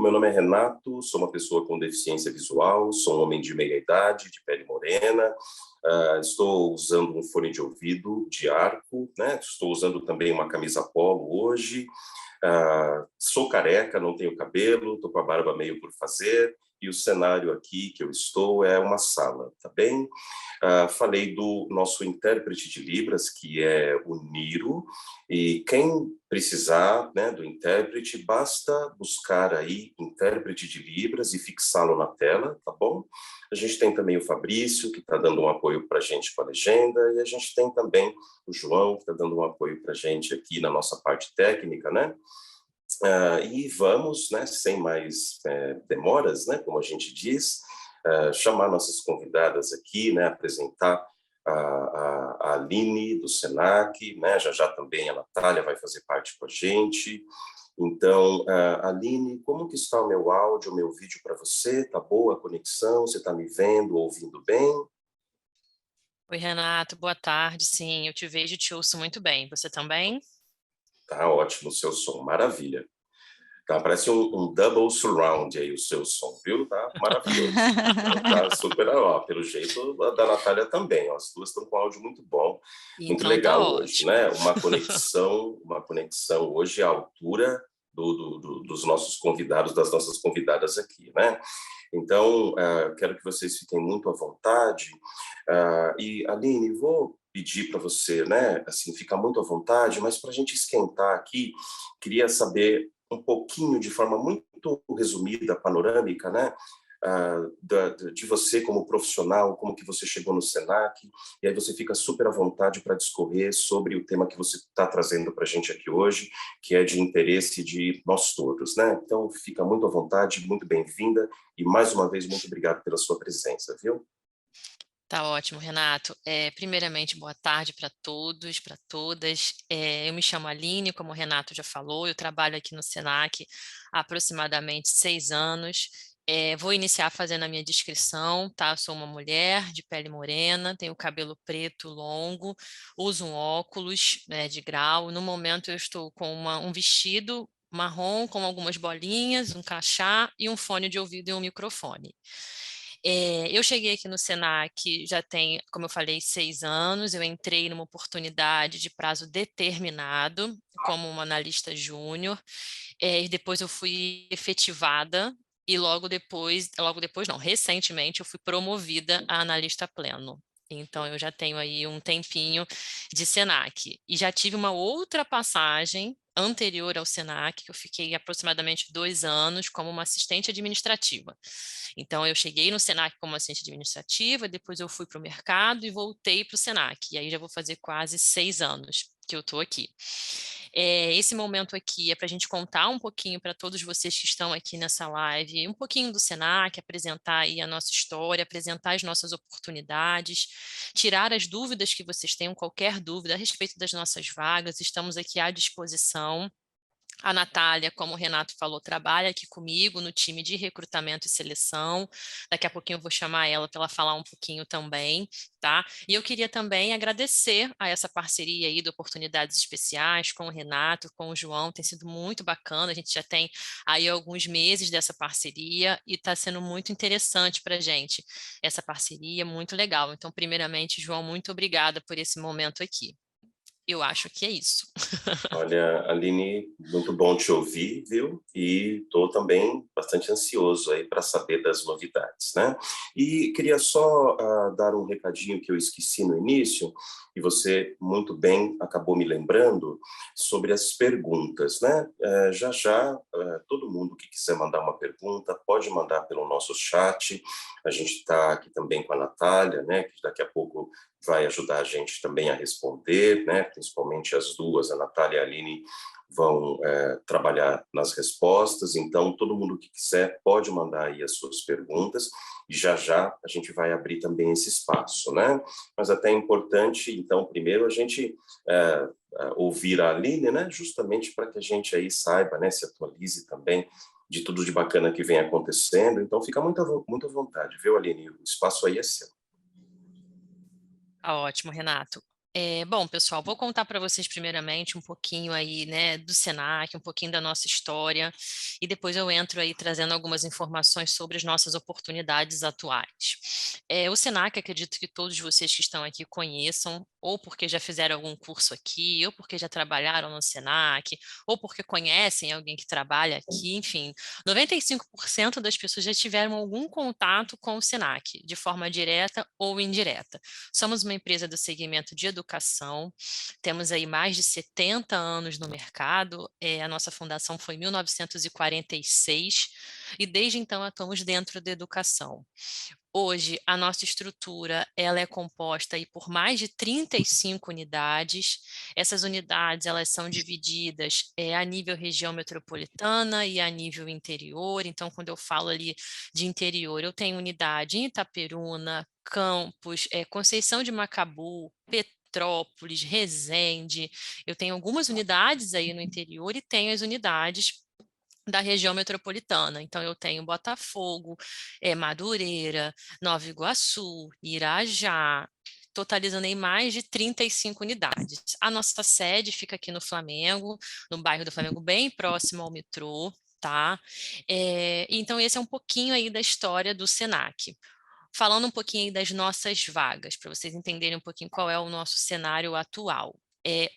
O meu nome é Renato, sou uma pessoa com deficiência visual, sou um homem de meia idade, de pele morena, estou usando um fone de ouvido de arco, né? Estou usando também uma camisa polo hoje, sou careca, não tenho cabelo, estou com a barba meio por fazer, e o cenário aqui que eu estou é uma sala, tá bem? Falei do nosso intérprete de Libras, que é o Niro, e quem precisar, né, do intérprete, basta buscar aí intérprete de Libras e fixá-lo na tela, tá bom? A gente tem também o Fabrício, que está dando um apoio para a gente com a legenda, e a gente tem também o João, que está dando um apoio para a gente aqui na nossa parte técnica, né? E vamos, né, sem mais demoras, né, como a gente diz, chamar nossas convidadas aqui, né, apresentar a Aline do Senac, né, já também a Natália vai fazer parte com a gente. Então, Aline, como que está o meu áudio, o meu vídeo para você? Tá boa a conexão? Você está me vendo, ouvindo bem? Oi, Renato, boa tarde. Sim, eu te vejo e te ouço muito bem. Você também? Tá ótimo o seu som, maravilha. Tá, parece um double surround aí o seu som, viu? Tá maravilhoso. Tá super, ó, pelo jeito a da Natália também, ó, as duas estão com áudio muito bom, muito Então tá legal hoje, ótimo. né? Uma conexão hoje à altura dos nossos convidados, das nossas convidadas aqui, né? Então, quero que vocês fiquem muito à vontade. E, Aline, vou pedir para você, né, assim, ficar muito à vontade, mas para a gente esquentar aqui, queria saber um pouquinho, de forma muito resumida, panorâmica, né, de você como profissional, como que você chegou no Senac, e aí você fica super à vontade para discorrer sobre o tema que você está trazendo para a gente aqui hoje, que é de interesse de nós todos, né? Então, fica muito à vontade, muito bem-vinda, e mais uma vez, muito obrigado pela sua presença, viu? Tá ótimo, Renato. Primeiramente, boa tarde para todos, para todas. Eu me chamo Aline, como o Renato já falou, eu trabalho aqui no Senac há aproximadamente 6 anos. Vou iniciar fazendo a minha descrição, tá? Eu sou uma mulher de pele morena, tenho cabelo preto longo, uso um óculos, né, de grau. No momento eu estou com um vestido marrom com algumas bolinhas, um crachá e um fone de ouvido e um microfone. Eu cheguei aqui no Senac já tem, como eu falei, 6 anos. Eu entrei numa oportunidade de prazo determinado como uma analista júnior, e depois eu fui efetivada e logo depois não, recentemente eu fui promovida a analista pleno. Então eu já tenho aí um tempinho de Senac e já tive uma outra passagem anterior ao Senac, que eu fiquei aproximadamente 2 anos como uma assistente administrativa. Então, eu cheguei no Senac como assistente administrativa, depois eu fui para o mercado e voltei para o Senac. E aí já vou fazer quase 6 anos que eu estou aqui. Esse momento aqui é para a gente contar um pouquinho para todos vocês que estão aqui nessa live, um pouquinho do Senac, apresentar aí a nossa história, apresentar as nossas oportunidades, tirar as dúvidas que vocês tenham, qualquer dúvida a respeito das nossas vagas, estamos aqui à disposição. A Natália, como o Renato falou, trabalha aqui comigo no time de recrutamento e seleção. Daqui a pouquinho eu vou chamar ela para ela falar um pouquinho também, tá? E eu queria também agradecer a essa parceria aí de oportunidades especiais com o Renato, com o João, tem sido muito bacana. A gente já tem aí alguns meses dessa parceria e está sendo muito interessante para a gente. Essa parceria, muito legal. Então, primeiramente, João, muito obrigada por esse momento aqui. Eu acho que é isso. Olha, Aline, muito bom te ouvir, viu? E estou também bastante ansioso aí para saber das novidades, né? E queria só dar um recadinho que eu esqueci no início, e você muito bem acabou me lembrando, sobre as perguntas, né? Todo mundo que quiser mandar uma pergunta, pode mandar pelo nosso chat. A gente está aqui também com a Natália, né? Que daqui a pouco vai ajudar a gente também a responder, né? Principalmente as duas, a Natália e a Aline, vão trabalhar nas respostas. Então, todo mundo que quiser pode mandar aí as suas perguntas, e já a gente vai abrir também esse espaço, né? Mas até é importante, então, primeiro a gente ouvir a Aline, né? Justamente para que a gente aí saiba, né? Se atualize também de tudo de bacana que vem acontecendo. Então, fica muito à vontade, viu, Aline? O espaço aí é seu. Tá ótimo, Renato. Bom, pessoal, vou contar para vocês primeiramente um pouquinho aí, né, do Senac, um pouquinho da nossa história, e depois eu entro aí trazendo algumas informações sobre as nossas oportunidades atuais. O Senac, acredito que todos vocês que estão aqui conheçam, ou porque já fizeram algum curso aqui, ou porque já trabalharam no Senac, ou porque conhecem alguém que trabalha aqui, enfim, 95% das pessoas já tiveram algum contato com o Senac, de forma direta ou indireta. Somos uma empresa do segmento de educação, temos aí mais de 70 anos no mercado, a nossa fundação foi em 1946 e desde então atuamos dentro da educação. Hoje, a nossa estrutura ela é composta aí por mais de 35 unidades. Essas unidades elas são divididas a nível região metropolitana e a nível interior. Então, quando eu falo ali de interior, eu tenho unidade em Itaperuna, Campos, Conceição de Macabu, Petrópolis, Resende. Eu tenho algumas unidades aí no interior e tenho as unidades da região metropolitana. Então, eu tenho Botafogo, Madureira, Nova Iguaçu, Irajá, totalizando aí mais de 35 unidades. A nossa sede fica aqui no Flamengo, no bairro do Flamengo, bem próximo ao metrô, tá? Então, esse é um pouquinho aí da história do Senac. Falando um pouquinho aí das nossas vagas, para vocês entenderem um pouquinho qual é o nosso cenário atual.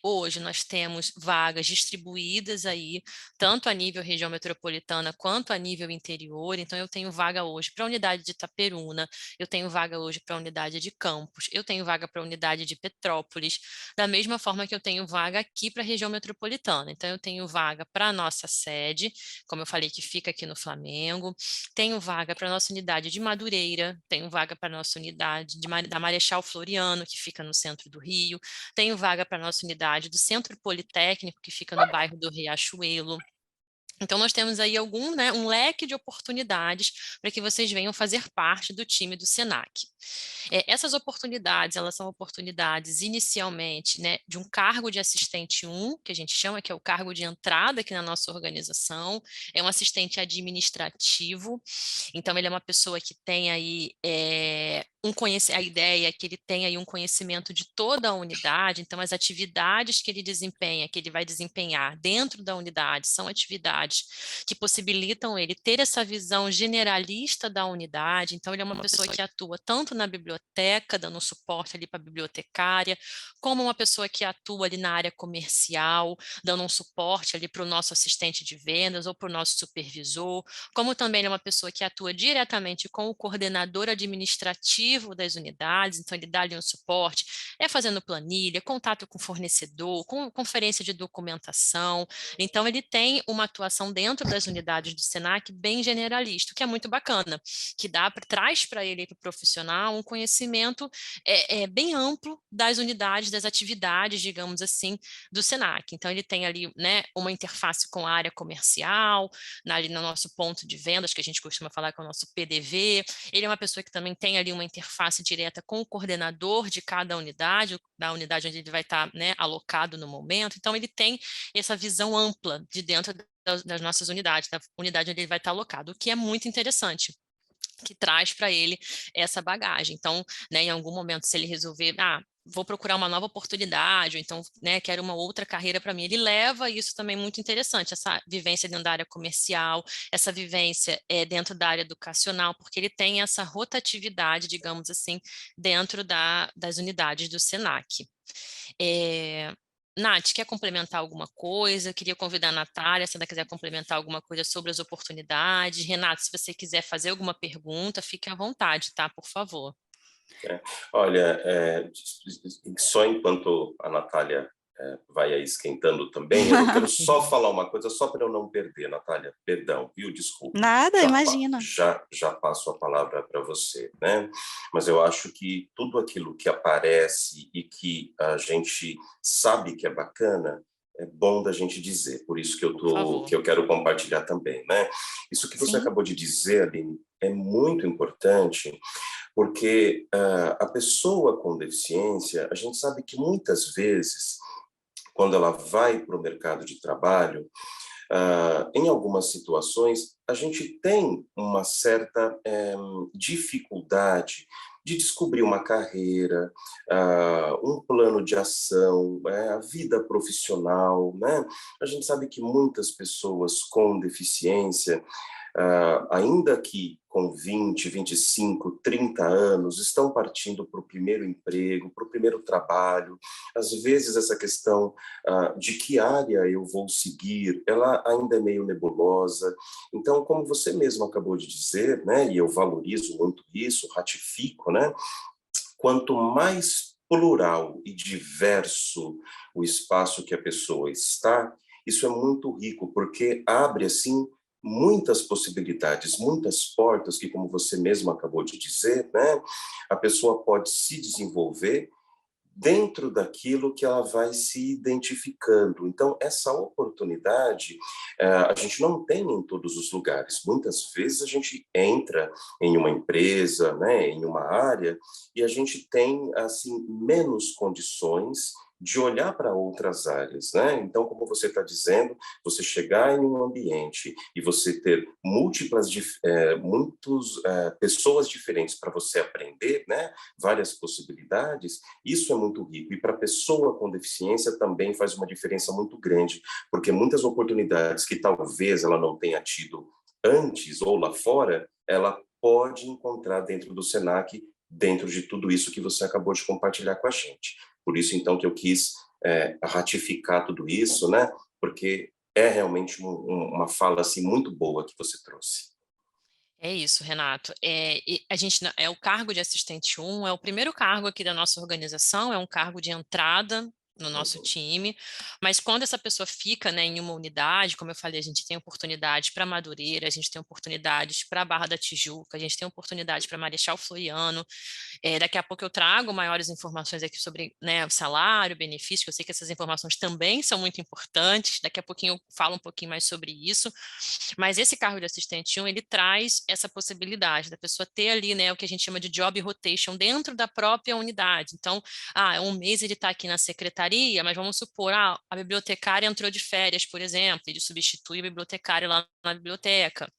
Hoje nós temos vagas distribuídas aí, tanto a nível região metropolitana quanto a nível interior. Então, eu tenho vaga hoje para a unidade de Itaperuna, eu tenho vaga hoje para a unidade de Campos, eu tenho vaga para a unidade de Petrópolis, da mesma forma que eu tenho vaga aqui para a região metropolitana. Então, eu tenho vaga para a nossa sede, como eu falei, que fica aqui no Flamengo, tenho vaga para a nossa unidade de Madureira, tenho vaga para a nossa unidade da Marechal Floriano, que fica no centro do Rio, tenho vaga para a nossa unidade do Centro Politécnico, que fica no bairro do Riachuelo. Então, nós temos aí um leque de oportunidades para que vocês venham fazer parte do time do Senac. Essas oportunidades, elas são oportunidades inicialmente, né, de um cargo de assistente 1, que a gente chama, que é o cargo de entrada aqui na nossa organização, é um assistente administrativo, então ele é uma pessoa que tem aí a ideia é que ele tenha aí um conhecimento de toda a unidade, então as atividades que ele desempenha, que ele vai desempenhar dentro da unidade, são atividades que possibilitam ele ter essa visão generalista da unidade, então ele é uma pessoa que atua tanto na biblioteca, dando suporte ali para a bibliotecária, como uma pessoa que atua ali na área comercial, dando um suporte ali para o nosso assistente de vendas ou para o nosso supervisor, como também ele é uma pessoa que atua diretamente com o coordenador administrativo das unidades, então ele dá ali um suporte, fazendo planilha, contato com fornecedor, com conferência de documentação, então ele tem uma atuação dentro das unidades do Senac bem generalista, o que é muito bacana, que traz para ele, para o profissional, um conhecimento bem amplo das unidades, das atividades, digamos assim, do Senac. Então ele tem ali, né, uma interface com a área comercial, ali no nosso ponto de vendas, que a gente costuma falar que é o nosso PDV. Ele é uma pessoa que também tem ali uma interface direta com o coordenador de cada unidade, da unidade onde ele vai estar, né, alocado no momento. Então, ele tem essa visão ampla de dentro das nossas unidades, da unidade onde ele vai estar alocado, o que é muito interessante, que traz para ele essa bagagem. Então, né, em algum momento, se ele resolver, vou procurar uma nova oportunidade, ou então, né, quero uma outra carreira para mim, ele leva isso também muito interessante, essa vivência dentro da área comercial, essa vivência dentro da área educacional, porque ele tem essa rotatividade, digamos assim, dentro das unidades do Senac. Nath, quer complementar alguma coisa? Queria convidar a Natália, se ela quiser complementar alguma coisa sobre as oportunidades. Renato, se você quiser fazer alguma pergunta, fique à vontade, tá? Por favor. Olha, só enquanto a Natália vai aí esquentando também, eu quero só falar uma coisa, só para eu não perder, Natália, perdão, viu? Desculpe. Nada, imagina. Já passo a palavra para você, né? Mas eu acho que tudo aquilo que aparece e que a gente sabe que é bacana, é bom da gente dizer, por isso que eu quero compartilhar também, né? Isso que você acabou de dizer, Aline, é muito importante, porque a pessoa com deficiência, a gente sabe que muitas vezes, quando ela vai para o mercado de trabalho, em algumas situações, a gente tem uma certa dificuldade de descobrir uma carreira, um plano de ação, a vida profissional, né? A gente sabe que muitas pessoas com deficiência, ainda que com 20, 25, 30 anos, estão partindo para o primeiro emprego, para o primeiro trabalho. Às vezes essa questão de que área eu vou seguir, ela ainda é meio nebulosa. Então, como você mesmo acabou de dizer, né, e eu valorizo muito isso, ratifico, né, quanto mais plural e diverso o espaço que a pessoa está, isso é muito rico, porque abre, assim, muitas possibilidades, muitas portas que, como você mesmo acabou de dizer, né, a pessoa pode se desenvolver dentro daquilo que ela vai se identificando. Então, essa oportunidade, a gente não tem em todos os lugares. Muitas vezes a gente entra em uma empresa, né, em uma área, e a gente tem, assim, menos condições de olhar para outras áreas, né? Então, como você está dizendo, você chegar em um ambiente e você ter pessoas diferentes para você aprender, né? Várias possibilidades, isso é muito rico. E para a pessoa com deficiência também faz uma diferença muito grande, porque muitas oportunidades que talvez ela não tenha tido antes ou lá fora, ela pode encontrar dentro do Senac, dentro de tudo isso que você acabou de compartilhar com a gente. Por isso, então, que eu quis ratificar tudo isso, né? Porque é realmente uma fala assim muito boa que você trouxe. É isso, Renato. E a gente, o cargo de assistente 1 é o primeiro cargo aqui da nossa organização, é um cargo de entrada no nosso Uhum. time, mas quando essa pessoa fica, né, em uma unidade, como eu falei, a gente tem oportunidade para Madureira, a gente tem oportunidades para Barra da Tijuca, a gente tem oportunidade para Marechal Floriano. Daqui a pouco eu trago maiores informações aqui sobre, né, o salário, benefício, que eu sei que essas informações também são muito importantes. Daqui a pouquinho eu falo um pouquinho mais sobre isso. Mas esse cargo de assistente 1, ele traz essa possibilidade da pessoa ter ali, né, o que a gente chama de job rotation dentro da própria unidade. Então, um mês ele está aqui na secretaria, mas vamos supor, a bibliotecária entrou de férias, por exemplo, ele substitui a bibliotecária lá na biblioteca.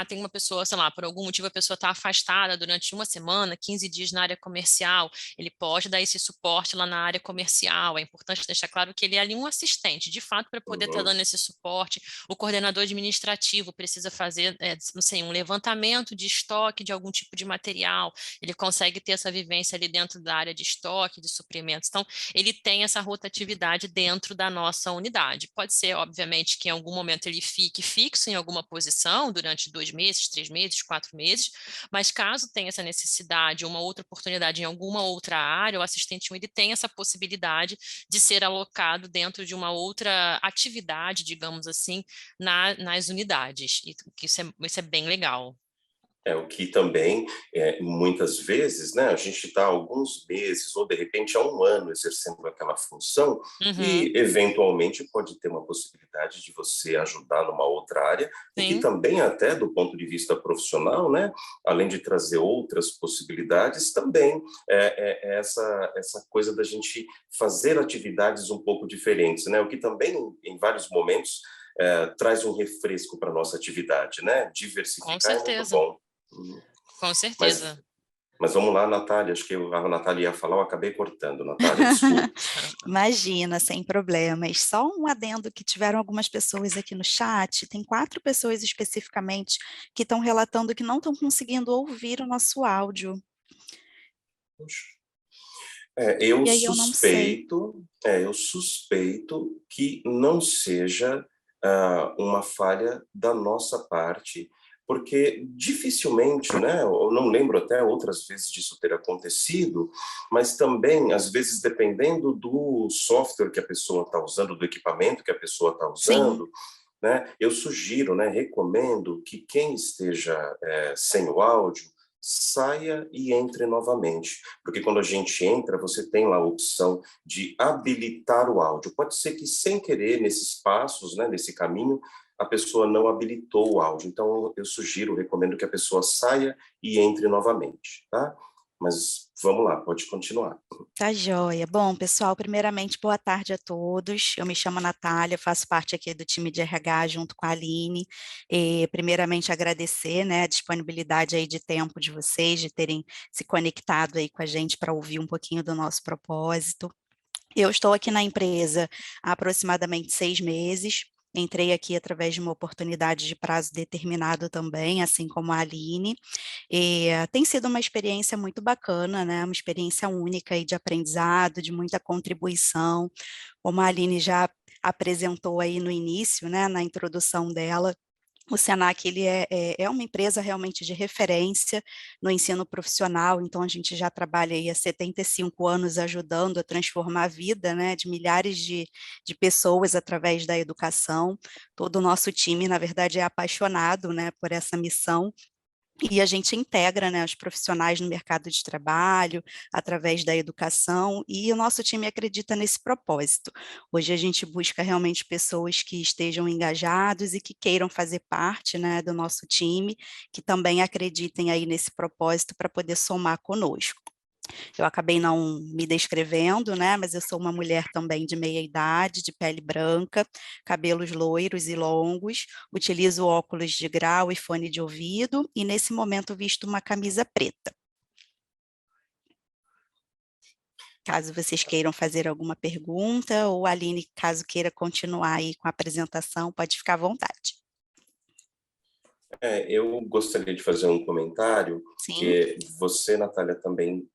Tem uma pessoa, sei lá, por algum motivo a pessoa está afastada durante uma semana, 15 dias na área comercial, ele pode dar esse suporte lá na área comercial. É importante deixar claro que ele é ali um assistente, de fato, para poder estar dando esse suporte. O coordenador administrativo precisa fazer, não sei, um levantamento de estoque de algum tipo de material, ele consegue ter essa vivência ali dentro da área de estoque, de suprimentos. Então, ele tem essa rotatividade dentro da nossa unidade. Pode ser, obviamente, que em algum momento ele fique fixo em alguma posição durante 2 meses, 3 meses, 4 meses, mas caso tenha essa necessidade, uma outra oportunidade em alguma outra área, o assistente 1 ele tem essa possibilidade de ser alocado dentro de uma outra atividade, digamos assim, nas unidades, e que isso é bem legal. O que também, muitas vezes, né, a gente está alguns meses ou de repente há um ano exercendo aquela função Uhum, e eventualmente pode ter uma possibilidade de você ajudar numa outra área, o que sim, também até do ponto de vista profissional, né, além de trazer outras possibilidades, também é essa coisa da gente fazer atividades um pouco diferentes, né, o que também em vários momentos traz um refresco para a nossa atividade, né, com diversificar é muito certeza, bom. Uhum. com Mas, certeza. mas vamos lá, Natália. Acho que a Natália ia falar, eu acabei cortando. Natália, desculpe. Imagina, sem problemas. Só um adendo que tiveram algumas pessoas aqui no chat, tem 4 pessoas especificamente que estão relatando que não estão conseguindo ouvir o nosso áudio. Puxa. E aí eu não sei. Eu suspeito que não seja uma falha da nossa parte, porque dificilmente, né, eu não lembro até outras vezes disso ter acontecido, mas também, às vezes, dependendo do software que a pessoa está usando, do equipamento que a pessoa está Sim, usando, né, eu sugiro, né, recomendo que quem esteja sem o áudio, saia e entre novamente, porque quando a gente entra, você tem lá a opção de habilitar o áudio. Pode ser que sem querer, nesses passos, né, nesse caminho, a pessoa não habilitou o áudio. Então, eu sugiro, recomendo que a pessoa saia e entre novamente, tá? mas vamos lá, pode continuar. Tá joia. Bom, pessoal, primeiramente, boa tarde a todos. Eu me chamo Natália, faço parte aqui do time de RH junto com a Aline. E, primeiramente, agradecer, né, a disponibilidade aí de tempo de vocês, de terem se conectado aí com a gente para ouvir um pouquinho do nosso propósito. Eu estou aqui na empresa há aproximadamente 6 meses. Entrei aqui através de uma oportunidade de prazo determinado também, assim como a Aline. Tem sido uma experiência muito bacana, né? Uma experiência única aí de aprendizado, de muita contribuição. Como a Aline já apresentou aí no início, né, na introdução dela, o Senac ele é uma empresa realmente de referência no ensino profissional, então a gente já trabalha aí há 75 anos ajudando a transformar a vida, né, de milhares de pessoas através da educação. Todo o nosso time, na verdade, é apaixonado, né, por essa missão, e a gente integra, né, os profissionais no mercado de trabalho, através da educação, e o nosso time acredita nesse propósito. Hoje a gente busca realmente pessoas que estejam engajados e que queiram fazer parte, né, do nosso time, que também acreditem aí nesse propósito para poder somar conosco. Eu acabei não me descrevendo, né, mas eu sou uma mulher também de meia idade, de pele branca, cabelos loiros e longos, utilizo óculos de grau e fone de ouvido, e nesse momento visto uma camisa preta. Caso vocês queiram fazer alguma pergunta, ou a Aline, caso queira continuar aí com a apresentação, pode ficar à vontade. Eu gostaria de fazer um comentário, Sim, que você, Natália, também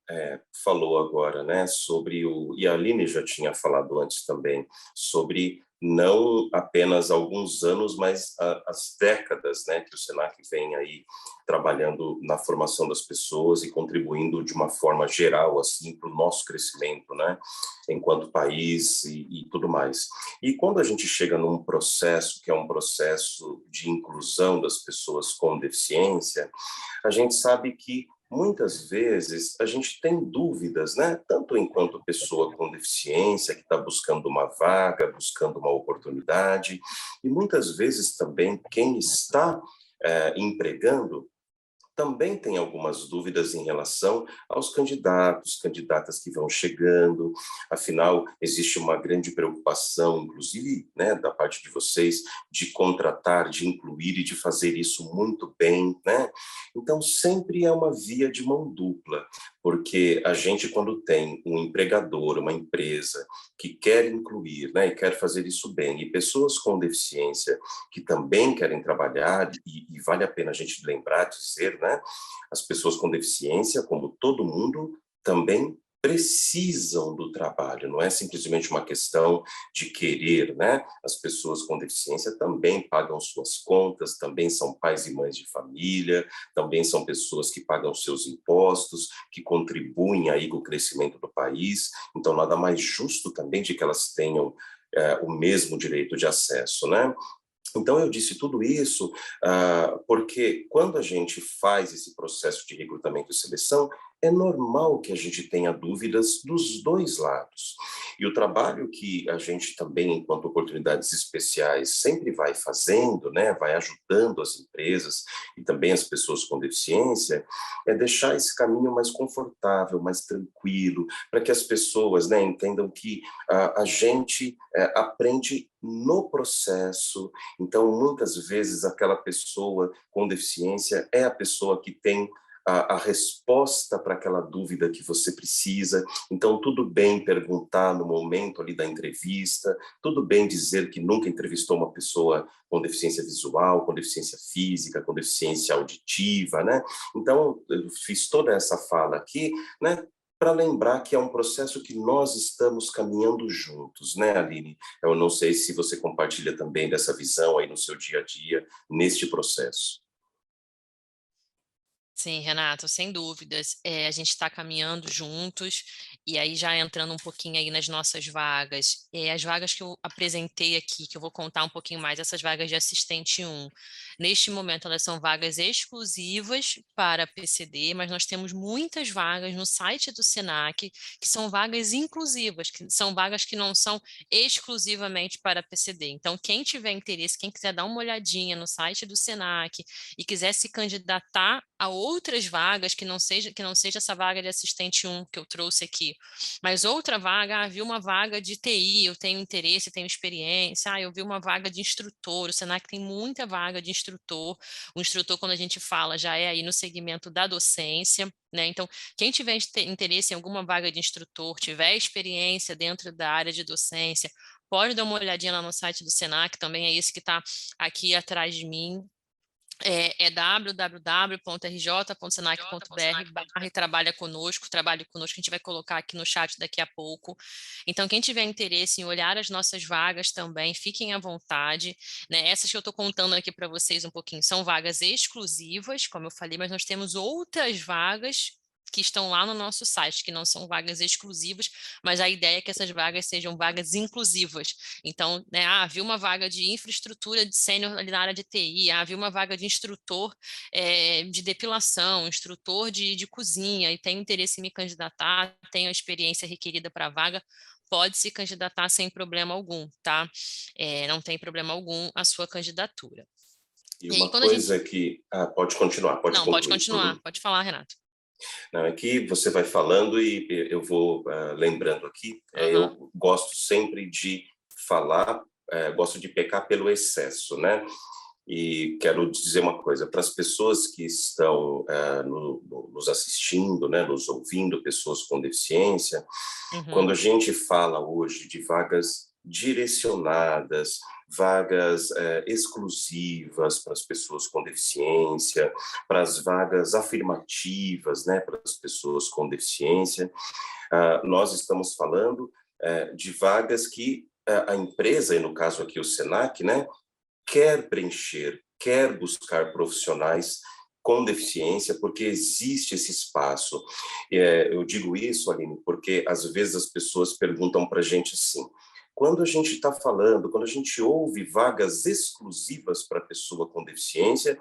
falou agora, né, sobre e a Aline já tinha falado antes também, sobre não apenas alguns anos, mas as décadas, né, que o Senac vem aí trabalhando na formação das pessoas e contribuindo de uma forma geral, assim, para o nosso crescimento, né, enquanto país e tudo mais. E quando a gente chega num processo que é um processo de inclusão das pessoas com deficiência, a gente sabe que muitas vezes a gente tem dúvidas, né? Tanto enquanto pessoa com deficiência que está buscando uma vaga, buscando uma oportunidade, e muitas vezes também quem está empregando também tem algumas dúvidas em relação aos candidatos, candidatas que vão chegando, afinal, existe uma grande preocupação, inclusive, né, da parte de vocês, de contratar, de incluir e de fazer isso muito bem, né? Então, sempre é uma via de mão dupla, porque a gente, quando tem um empregador, uma empresa que quer incluir, né, e quer fazer isso bem, e pessoas com deficiência que também querem trabalhar, e vale a pena a gente lembrar, dizer, né, as pessoas com deficiência, como todo mundo, também precisam do trabalho, não é simplesmente uma questão de querer, né? As pessoas com deficiência também pagam suas contas, também são pais e mães de família, também são pessoas que pagam seus impostos, que contribuem aí com o crescimento do país, então nada mais justo também de que elas tenham o mesmo direito de acesso, né? Então, eu disse tudo isso porque quando a gente faz esse processo de recrutamento e seleção, é normal que a gente tenha dúvidas dos dois lados. E o trabalho que a gente também, enquanto oportunidades especiais, sempre vai fazendo, né, vai ajudando as empresas e também as pessoas com deficiência, é deixar esse caminho mais confortável, mais tranquilo, para que as pessoas, né, entendam que a gente aprende no processo. Então, muitas vezes, aquela pessoa com deficiência é a pessoa que tem a resposta para aquela dúvida que você precisa. Então, tudo bem perguntar no momento ali da entrevista, tudo bem dizer que nunca entrevistou uma pessoa com deficiência visual, com deficiência física, com deficiência auditiva, né? Então, eu fiz toda essa fala aqui, né, para lembrar que é um processo que nós estamos caminhando juntos, né, Aline? Eu não sei se você compartilha também dessa visão aí no seu dia a dia, neste processo. Sim, Renato, sem dúvidas. A gente está caminhando juntos, e aí já entrando um pouquinho aí nas nossas vagas, as vagas que eu apresentei aqui, que eu vou contar um pouquinho mais, essas vagas de assistente 1. Neste momento, elas são vagas exclusivas para PCD, mas nós temos muitas vagas no site do Senac, que são vagas inclusivas, que são vagas que não são exclusivamente para PCD. Então, quem tiver interesse, quem quiser dar uma olhadinha no site do Senac e quiser se candidatar a outras vagas que não seja essa vaga de assistente 1 que eu trouxe aqui, mas outra vaga, vi uma vaga de TI, eu tenho interesse, tenho experiência, eu vi uma vaga de instrutor, o Senac tem muita vaga de instrutor, o instrutor, quando a gente fala, já é aí no segmento da docência, né? Então, quem tiver interesse em alguma vaga de instrutor, tiver experiência dentro da área de docência, pode dar uma olhadinha lá no site do Senac, também é esse que está aqui atrás de mim, www.rj.senac.br/trabalha conosco, trabalhe conosco, a gente vai colocar aqui no chat daqui a pouco. Então, quem tiver interesse em olhar as nossas vagas também, fiquem à vontade, né? Essas que eu estou contando aqui para vocês um pouquinho são vagas exclusivas, como eu falei, mas nós temos outras vagas que estão lá no nosso site, que não são vagas exclusivas, mas a ideia é que essas vagas sejam vagas inclusivas. Então, né, havia uma vaga de infraestrutura de sênior ali na área de TI, havia uma vaga de instrutor de depilação, instrutor de cozinha, e tem interesse em me candidatar, tem a experiência requerida para a vaga, pode se candidatar sem problema algum, tá? Não tem problema algum a sua candidatura. E E aí, uma quando a gente... coisa que... pode continuar, pode Não, pode concluir. continuar, pode falar, Renato. Não, é que você vai falando e eu vou lembrando aqui, eu gosto sempre de falar, gosto de pecar pelo excesso, né? E quero dizer uma coisa, para as pessoas que estão nos assistindo, né, nos ouvindo, pessoas com deficiência, quando a gente fala hoje de vagas direcionadas, vagas exclusivas para as pessoas com deficiência, para as vagas afirmativas, né, para as pessoas com deficiência, nós estamos falando de vagas que a empresa, e no caso aqui o Senac, né, quer preencher, quer buscar profissionais com deficiência, porque existe esse espaço. Eu digo isso, Aline, porque às vezes as pessoas perguntam para a gente assim, quando a gente está falando, quando a gente ouve vagas exclusivas para pessoa com deficiência,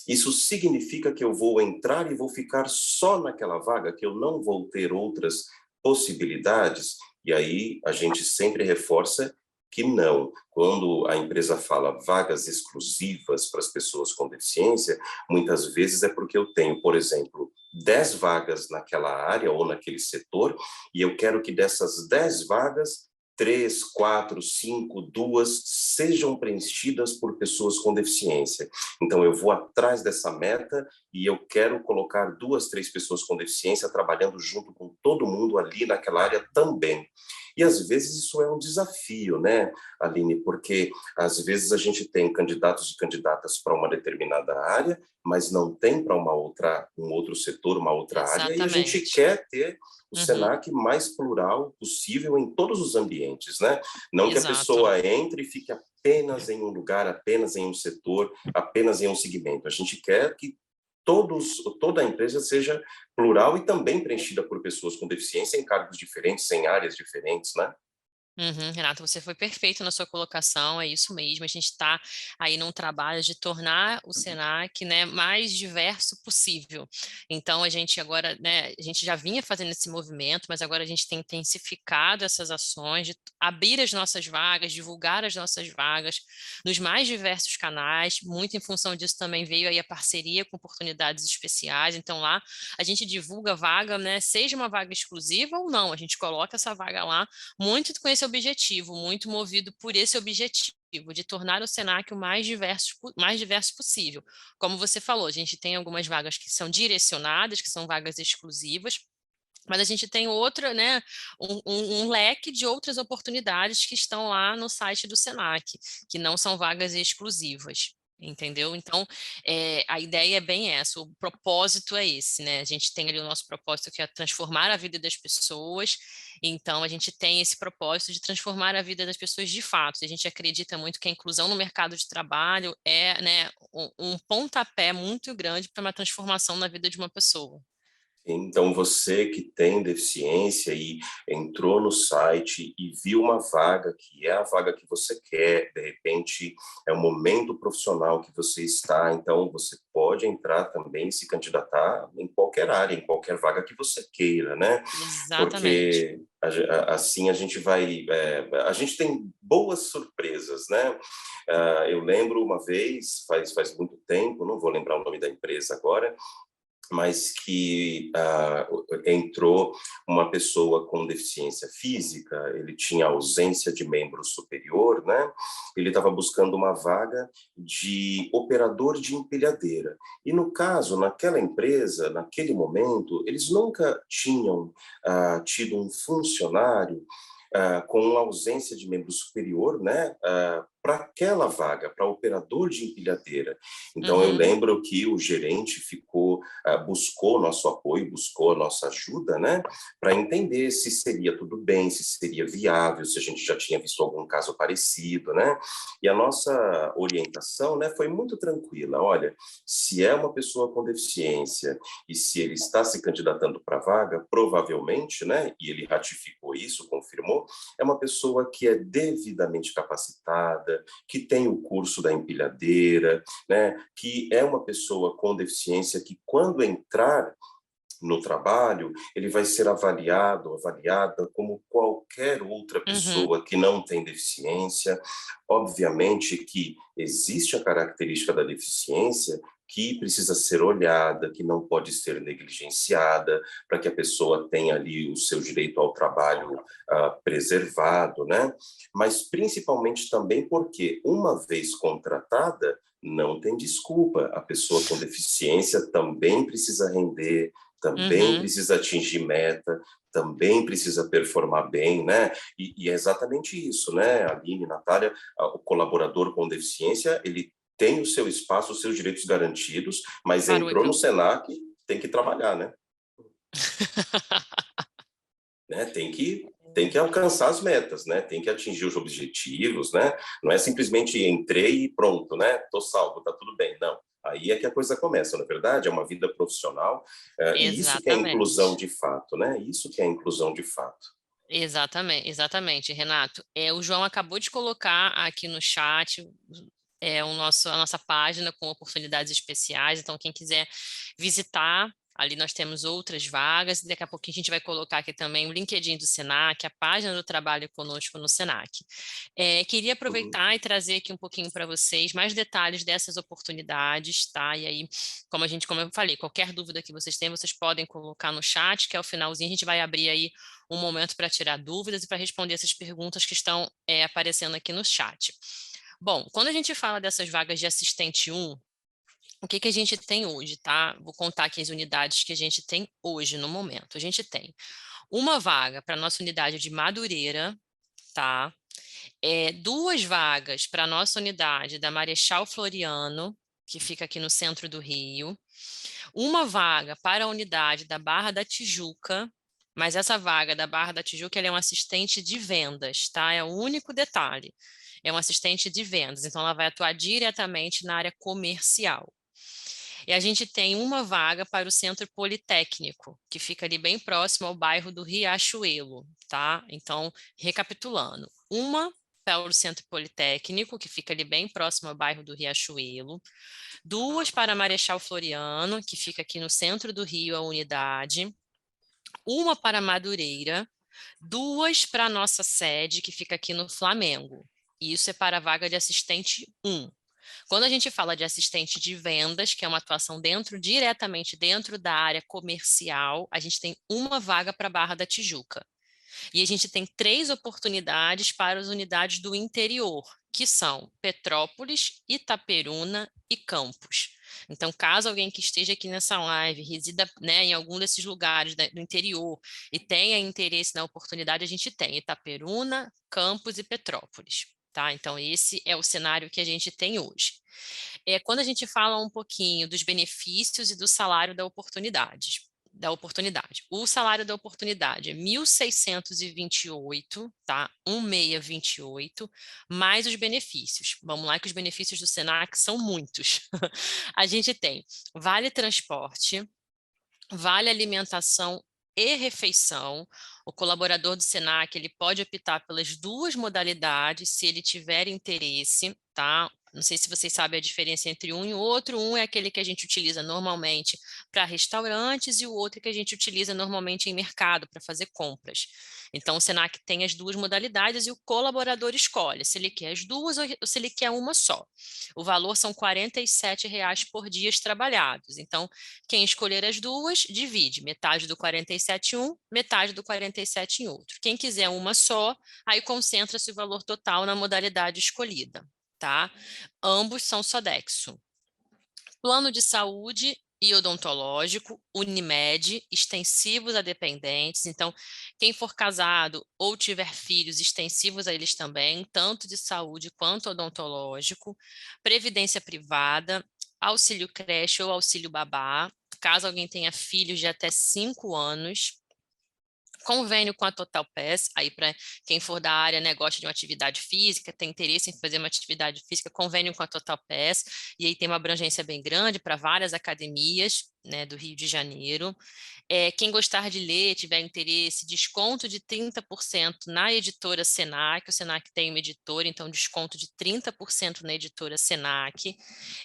isso significa que eu vou entrar e vou ficar só naquela vaga, que eu não vou ter outras possibilidades? E aí a gente sempre reforça que não. Quando a empresa fala vagas exclusivas para as pessoas com deficiência, muitas vezes é porque eu tenho, por exemplo, 10 vagas naquela área ou naquele setor, e eu quero que dessas 10 vagas, 3, 4, 5, 2 sejam preenchidas por pessoas com deficiência. Então, eu vou atrás dessa meta e eu quero colocar 2, 3 pessoas com deficiência trabalhando junto com todo mundo ali naquela área também. E, às vezes, isso é um desafio, né, Aline? Porque, às vezes, a gente tem candidatos e candidatas para uma determinada área, mas não tem para um outro setor, uma outra área, e a gente quer ter o Senac mais plural possível em todos os ambientes, né? Não que a pessoa entre e fique apenas em um lugar, apenas em um setor, apenas em um segmento. A gente quer que toda a empresa seja plural e também preenchida por pessoas com deficiência em cargos diferentes, em áreas diferentes, né? Renato, você foi perfeito na sua colocação, é isso mesmo, a gente está aí num trabalho de tornar o Senac, né, mais diverso possível. Então, a gente agora, né, a gente já vinha fazendo esse movimento, mas agora a gente tem intensificado essas ações de abrir as nossas vagas, divulgar as nossas vagas nos mais diversos canais, muito em função disso também veio aí a parceria com oportunidades especiais, então lá a gente divulga a vaga, né, seja uma vaga exclusiva ou não, a gente coloca essa vaga lá, muito com esse objetivo, muito movido por esse objetivo, de tornar o Senac o mais diverso possível. Como você falou, a gente tem algumas vagas que são direcionadas, que são vagas exclusivas, mas a gente tem outra, né, um leque de outras oportunidades que estão lá no site do Senac, que não são vagas exclusivas. Entendeu? Então, a ideia é bem essa, o propósito é esse, né? A gente tem ali o nosso propósito que é transformar a vida das pessoas, então a gente tem esse propósito de transformar a vida das pessoas de fato. A gente acredita muito que a inclusão no mercado de trabalho é, né, um pontapé muito grande para uma transformação na vida de uma pessoa. Então, você que tem deficiência e entrou no site e viu uma vaga que é a vaga que você quer, de repente é o momento profissional que você está, então você pode entrar também e se candidatar em qualquer área, em qualquer vaga que você queira, né? Exatamente. Porque assim a gente vai... a gente tem boas surpresas, né? Eu lembro uma vez, faz muito tempo, não vou lembrar o nome da empresa agora, mas que entrou uma pessoa com deficiência física, ele tinha ausência de membro superior, né? Ele estava buscando uma vaga de operador de empilhadeira. E no caso, naquela empresa, naquele momento, eles nunca tinham tido um funcionário com ausência de membro superior, né, para aquela vaga, para operador de empilhadeira. Então, eu lembro que o gerente buscou nosso apoio, buscou a nossa ajuda, né, para entender se seria tudo bem, se seria viável, se a gente já tinha visto algum caso parecido, né, e a nossa orientação, né, foi muito tranquila. Olha, se é uma pessoa com deficiência e se ele está se candidatando para a vaga, provavelmente, né, e ele ratificou isso, confirmou, é uma pessoa que é devidamente capacitada, que tem o curso da empilhadeira, né, que é uma pessoa com deficiência que, quando entrar no trabalho, ele vai ser avaliada como qualquer outra pessoa que não tem deficiência. Obviamente que existe a característica da deficiência que precisa ser olhada, que não pode ser negligenciada, para que a pessoa tenha ali o seu direito ao trabalho preservado, né? Mas principalmente também porque, uma vez contratada, não tem desculpa. A pessoa com deficiência também precisa render, também Uhum. precisa atingir meta, também precisa performar bem, né? E é exatamente isso, né, Aline, Natália, o colaborador com deficiência, ele tem o seu espaço, os seus direitos garantidos, mas Parou, entrou no Icão. Senac, tem que trabalhar, né? Né? Tem que alcançar as metas, né? Tem que atingir os objetivos, né? Não é simplesmente entrei e pronto, né? Tô salvo, tá tudo bem. Não. Aí é que a coisa começa, na verdade, é uma vida profissional, e isso que é inclusão Exatamente. de fato, né? Isso que é inclusão de fato. Exatamente, exatamente, Renato. O João acabou de colocar aqui no chat a nossa página com oportunidades especiais, então quem quiser visitar, ali nós temos outras vagas, e daqui a pouquinho a gente vai colocar aqui também o LinkedIn do Senac, a página do Trabalho Conosco no Senac. Queria Uhum. aproveitar e trazer aqui um pouquinho para vocês mais detalhes dessas oportunidades, tá? E aí, como eu falei, qualquer dúvida que vocês tenham, vocês podem colocar no chat, que ao finalzinho a gente vai abrir aí um momento para tirar dúvidas e para responder essas perguntas que estão aparecendo aqui no chat. Bom, quando a gente fala dessas vagas de assistente 1, o que que a gente tem hoje, tá? Vou contar aqui as unidades que a gente tem hoje, no momento. A gente tem uma vaga para a nossa unidade de Madureira, tá? 2 vagas para a nossa unidade da Marechal Floriano, que fica aqui no centro do Rio. Uma vaga para a unidade da Barra da Tijuca, mas essa vaga da Barra da Tijuca, ela é um assistente de vendas, tá? É o único detalhe. É um assistente de vendas, então ela vai atuar diretamente na área comercial. E a gente tem uma vaga para o Centro Politécnico, que fica ali bem próximo ao bairro do Riachuelo, tá? Então, recapitulando, uma para o Centro Politécnico, que fica ali bem próximo ao bairro do Riachuelo, 2 para Marechal Floriano, que fica aqui no centro do Rio, a unidade, uma para Madureira, 2 para a nossa sede, que fica aqui no Flamengo. E isso é para a vaga de assistente 1. Quando a gente fala de assistente de vendas, que é uma atuação diretamente dentro da área comercial, a gente tem uma vaga para a Barra da Tijuca. E a gente tem 3 oportunidades para as unidades do interior, que são Petrópolis, Itaperuna e Campos. Então, caso alguém que esteja aqui nessa live resida, né, em algum desses lugares do interior e tenha interesse na oportunidade, a gente tem Itaperuna, Campos e Petrópolis. Tá? Então, esse é o cenário que a gente tem hoje. Quando a gente fala um pouquinho dos benefícios e do salário da oportunidade. O salário da oportunidade é 1.628, tá? 1.628, mais os benefícios. Vamos lá que os benefícios do Senac são muitos. A gente tem vale transporte, vale alimentação e refeição. O colaborador do Senac, ele pode optar pelas 2 modalidades, se ele tiver interesse, tá? Não sei se vocês sabem a diferença entre um e o outro. Um é aquele que a gente utiliza normalmente para restaurantes e o outro que a gente utiliza normalmente em mercado para fazer compras. Então, o Senac tem as duas modalidades e o colaborador escolhe se ele quer as duas ou se ele quer uma só. O valor são R$ 47,00 por dia trabalhados. Então, quem escolher as duas, divide metade do 47 em um, metade do 47 em outro. Quem quiser uma só, aí concentra-se o valor total na modalidade escolhida. Tá? Ambos são Sodexo. Plano de saúde e odontológico, Unimed, extensivos a dependentes. Então, quem for casado ou tiver filhos, extensivos a eles também, tanto de saúde quanto odontológico. Previdência privada, auxílio creche ou auxílio babá, caso alguém tenha filhos de até 5 anos. Convênio com a Total Pass, aí para quem for da área, né, gosta de uma atividade física, tem interesse em fazer uma atividade física, convênio com a Total Pass, e aí tem uma abrangência bem grande para várias academias, né, do Rio de Janeiro. Quem gostar de ler, tiver interesse, desconto de 30% na editora Senac, o Senac tem uma editora, então desconto de 30% na editora Senac,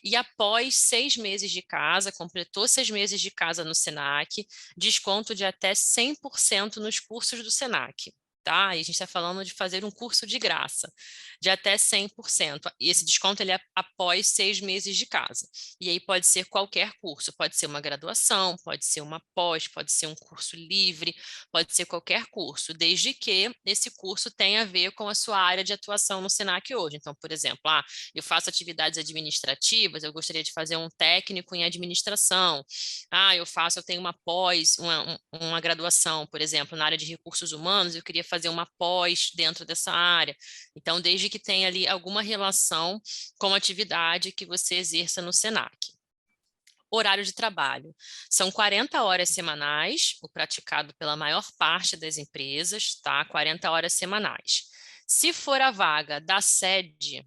e após 6 meses de casa, completou 6 meses de casa no Senac, desconto de até 100% nos cursos do Senac. Tá? E a gente está falando de fazer um curso de graça, de até 100%. E esse desconto ele é após 6 meses de casa. E aí pode ser qualquer curso, pode ser uma graduação, pode ser uma pós, pode ser um curso livre, pode ser qualquer curso, desde que esse curso tenha a ver com a sua área de atuação no Senac hoje. Então, por exemplo, eu faço atividades administrativas, eu gostaria de fazer um técnico em administração. Eu tenho uma pós, uma graduação, por exemplo, na área de recursos humanos, eu queria fazer uma pós dentro dessa área. Então, desde que tenha ali alguma relação com a atividade que você exerça no Senac. Horário de trabalho. São 40 horas semanais, o praticado pela maior parte das empresas, tá? 40 horas semanais. Se for a vaga da sede,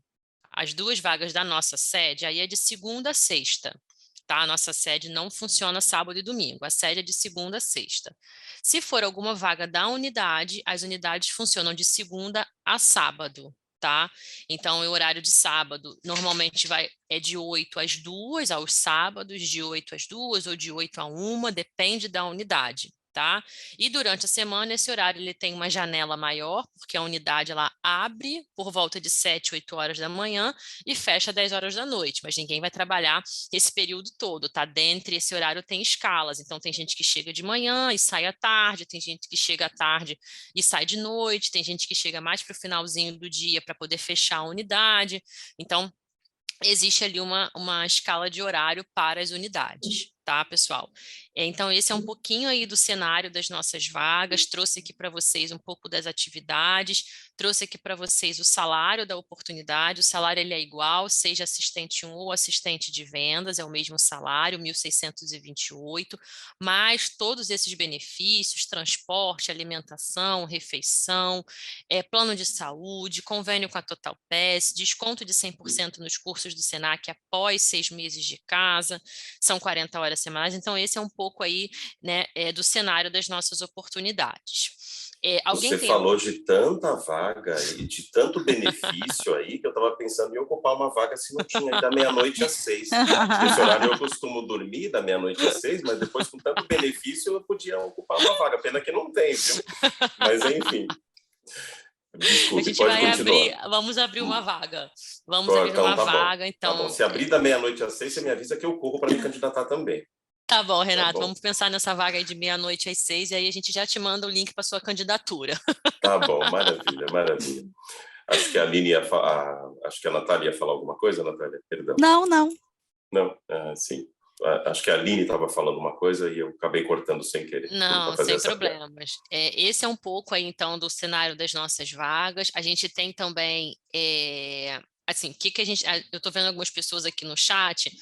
as duas vagas da nossa sede, aí é de segunda a sexta. Tá? A nossa sede não funciona sábado e domingo, a sede é de segunda a sexta. Se for alguma vaga da unidade, as unidades funcionam de segunda a sábado, tá? Então, o horário de sábado normalmente é de 8 às 2, aos sábados, de 8 às 2 ou de 8 a 1, depende da unidade. Tá? E durante a semana, esse horário ele tem uma janela maior, porque a unidade ela abre por volta de 7, 8 horas da manhã e fecha 10 horas da noite, mas ninguém vai trabalhar esse período todo, tá? Dentre esse horário tem escalas, então tem gente que chega de manhã e sai à tarde, tem gente que chega à tarde e sai de noite, tem gente que chega mais para o finalzinho do dia para poder fechar a unidade, então existe ali uma escala de horário para as unidades, tá, pessoal? Então, esse é um pouquinho aí do cenário das nossas vagas, trouxe aqui para vocês um pouco das atividades, trouxe aqui para vocês o salário da oportunidade, o salário ele é igual, seja assistente 1 ou assistente de vendas, é o mesmo salário, 1.628, mais todos esses benefícios, transporte, alimentação, refeição, plano de saúde, convênio com a Total Pass, desconto de 100% nos cursos do Senac após 6 meses de casa, são 40 horas semanais, então esse é um pouco aí, né, do cenário das nossas oportunidades. Você falou de tanta vaga e de tanto benefício aí que eu estava pensando em ocupar uma vaga se não tinha da meia-noite às 6. Esse horário eu costumo dormir da meia-noite às 6, mas depois com tanto benefício eu podia ocupar uma vaga. Pena que não tem, viu? Mas enfim. Desculpe, a gente pode vai continuar. Vamos abrir uma vaga. Vamos abrir uma vaga, então. Tá bom. Se abrir da meia-noite às 6, você me avisa que eu corro para me candidatar também. Tá bom, Renato, tá bom. Vamos pensar nessa vaga aí de meia-noite às 6 e aí a gente já te manda o link para sua candidatura. Tá bom, maravilha, maravilha. Acho que a Aline acho que a Natália ia falar alguma coisa, Natália, perdão. Não. Não, sim. Acho que a Aline estava falando uma coisa e eu acabei cortando sem querer. Não, sem problemas. Esse é um pouco aí, então, do cenário das nossas vagas. A gente tem também... Assim, que a gente... Eu estou vendo algumas pessoas aqui no chat.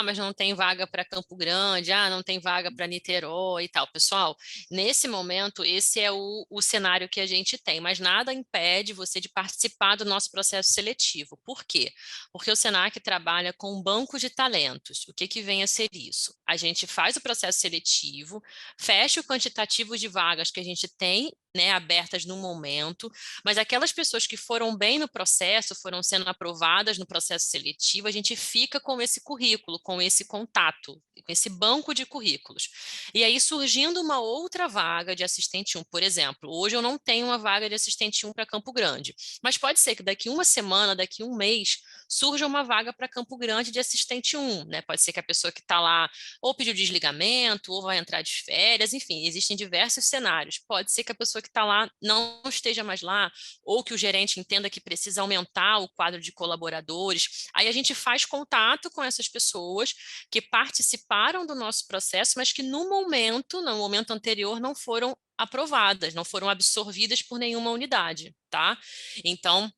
Mas não tem vaga para Campo Grande. Não tem vaga para Niterói e tal. Pessoal, nesse momento, esse é o cenário que a gente tem. Mas nada impede você de participar do nosso processo seletivo. Por quê? Porque o Senac trabalha com um banco de talentos. O que vem a ser isso? A gente faz o processo seletivo, fecha o quantitativo de vagas que a gente tem, né, abertas no momento, mas aquelas pessoas que foram bem no processo, foram sendo aprovadas no processo seletivo, a gente fica com esse currículo, com esse contato, com esse banco de currículos. E aí, surgindo uma outra vaga de assistente 1, por exemplo, hoje eu não tenho uma vaga de assistente 1 para Campo Grande, mas pode ser que daqui uma semana, daqui um mês, surja uma vaga para Campo Grande de assistente 1, né? Pode ser que a pessoa que está lá ou pediu desligamento, ou vai entrar de férias, enfim, existem diversos cenários. Pode ser que a pessoa que está lá não esteja mais lá, ou que o gerente entenda que precisa aumentar o quadro de colaboradores. Aí a gente faz contato com essas pessoas que participaram do nosso processo, mas que no momento anterior, não foram aprovadas, não foram absorvidas por nenhuma unidade, tá? Então,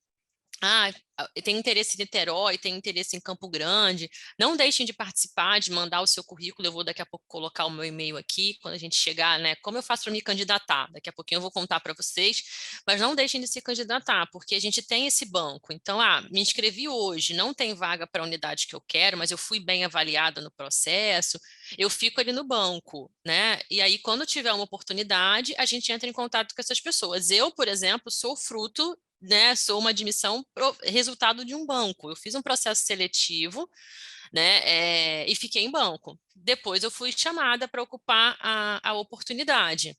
tem interesse em Niterói, tem interesse em Campo Grande, não deixem de participar, de mandar o seu currículo. Eu vou daqui a pouco colocar o meu e-mail aqui, quando a gente chegar, né, como eu faço para me candidatar, daqui a pouquinho eu vou contar para vocês, mas não deixem de se candidatar, porque a gente tem esse banco. Então, me inscrevi hoje, não tem vaga para a unidade que eu quero, mas eu fui bem avaliada no processo, eu fico ali no banco, né, e aí quando tiver uma oportunidade, a gente entra em contato com essas pessoas. Eu, por exemplo, sou fruto, né, sou uma admissão resultado de um banco. Eu fiz um processo seletivo, né, e fiquei em banco. Depois eu fui chamada para ocupar a oportunidade.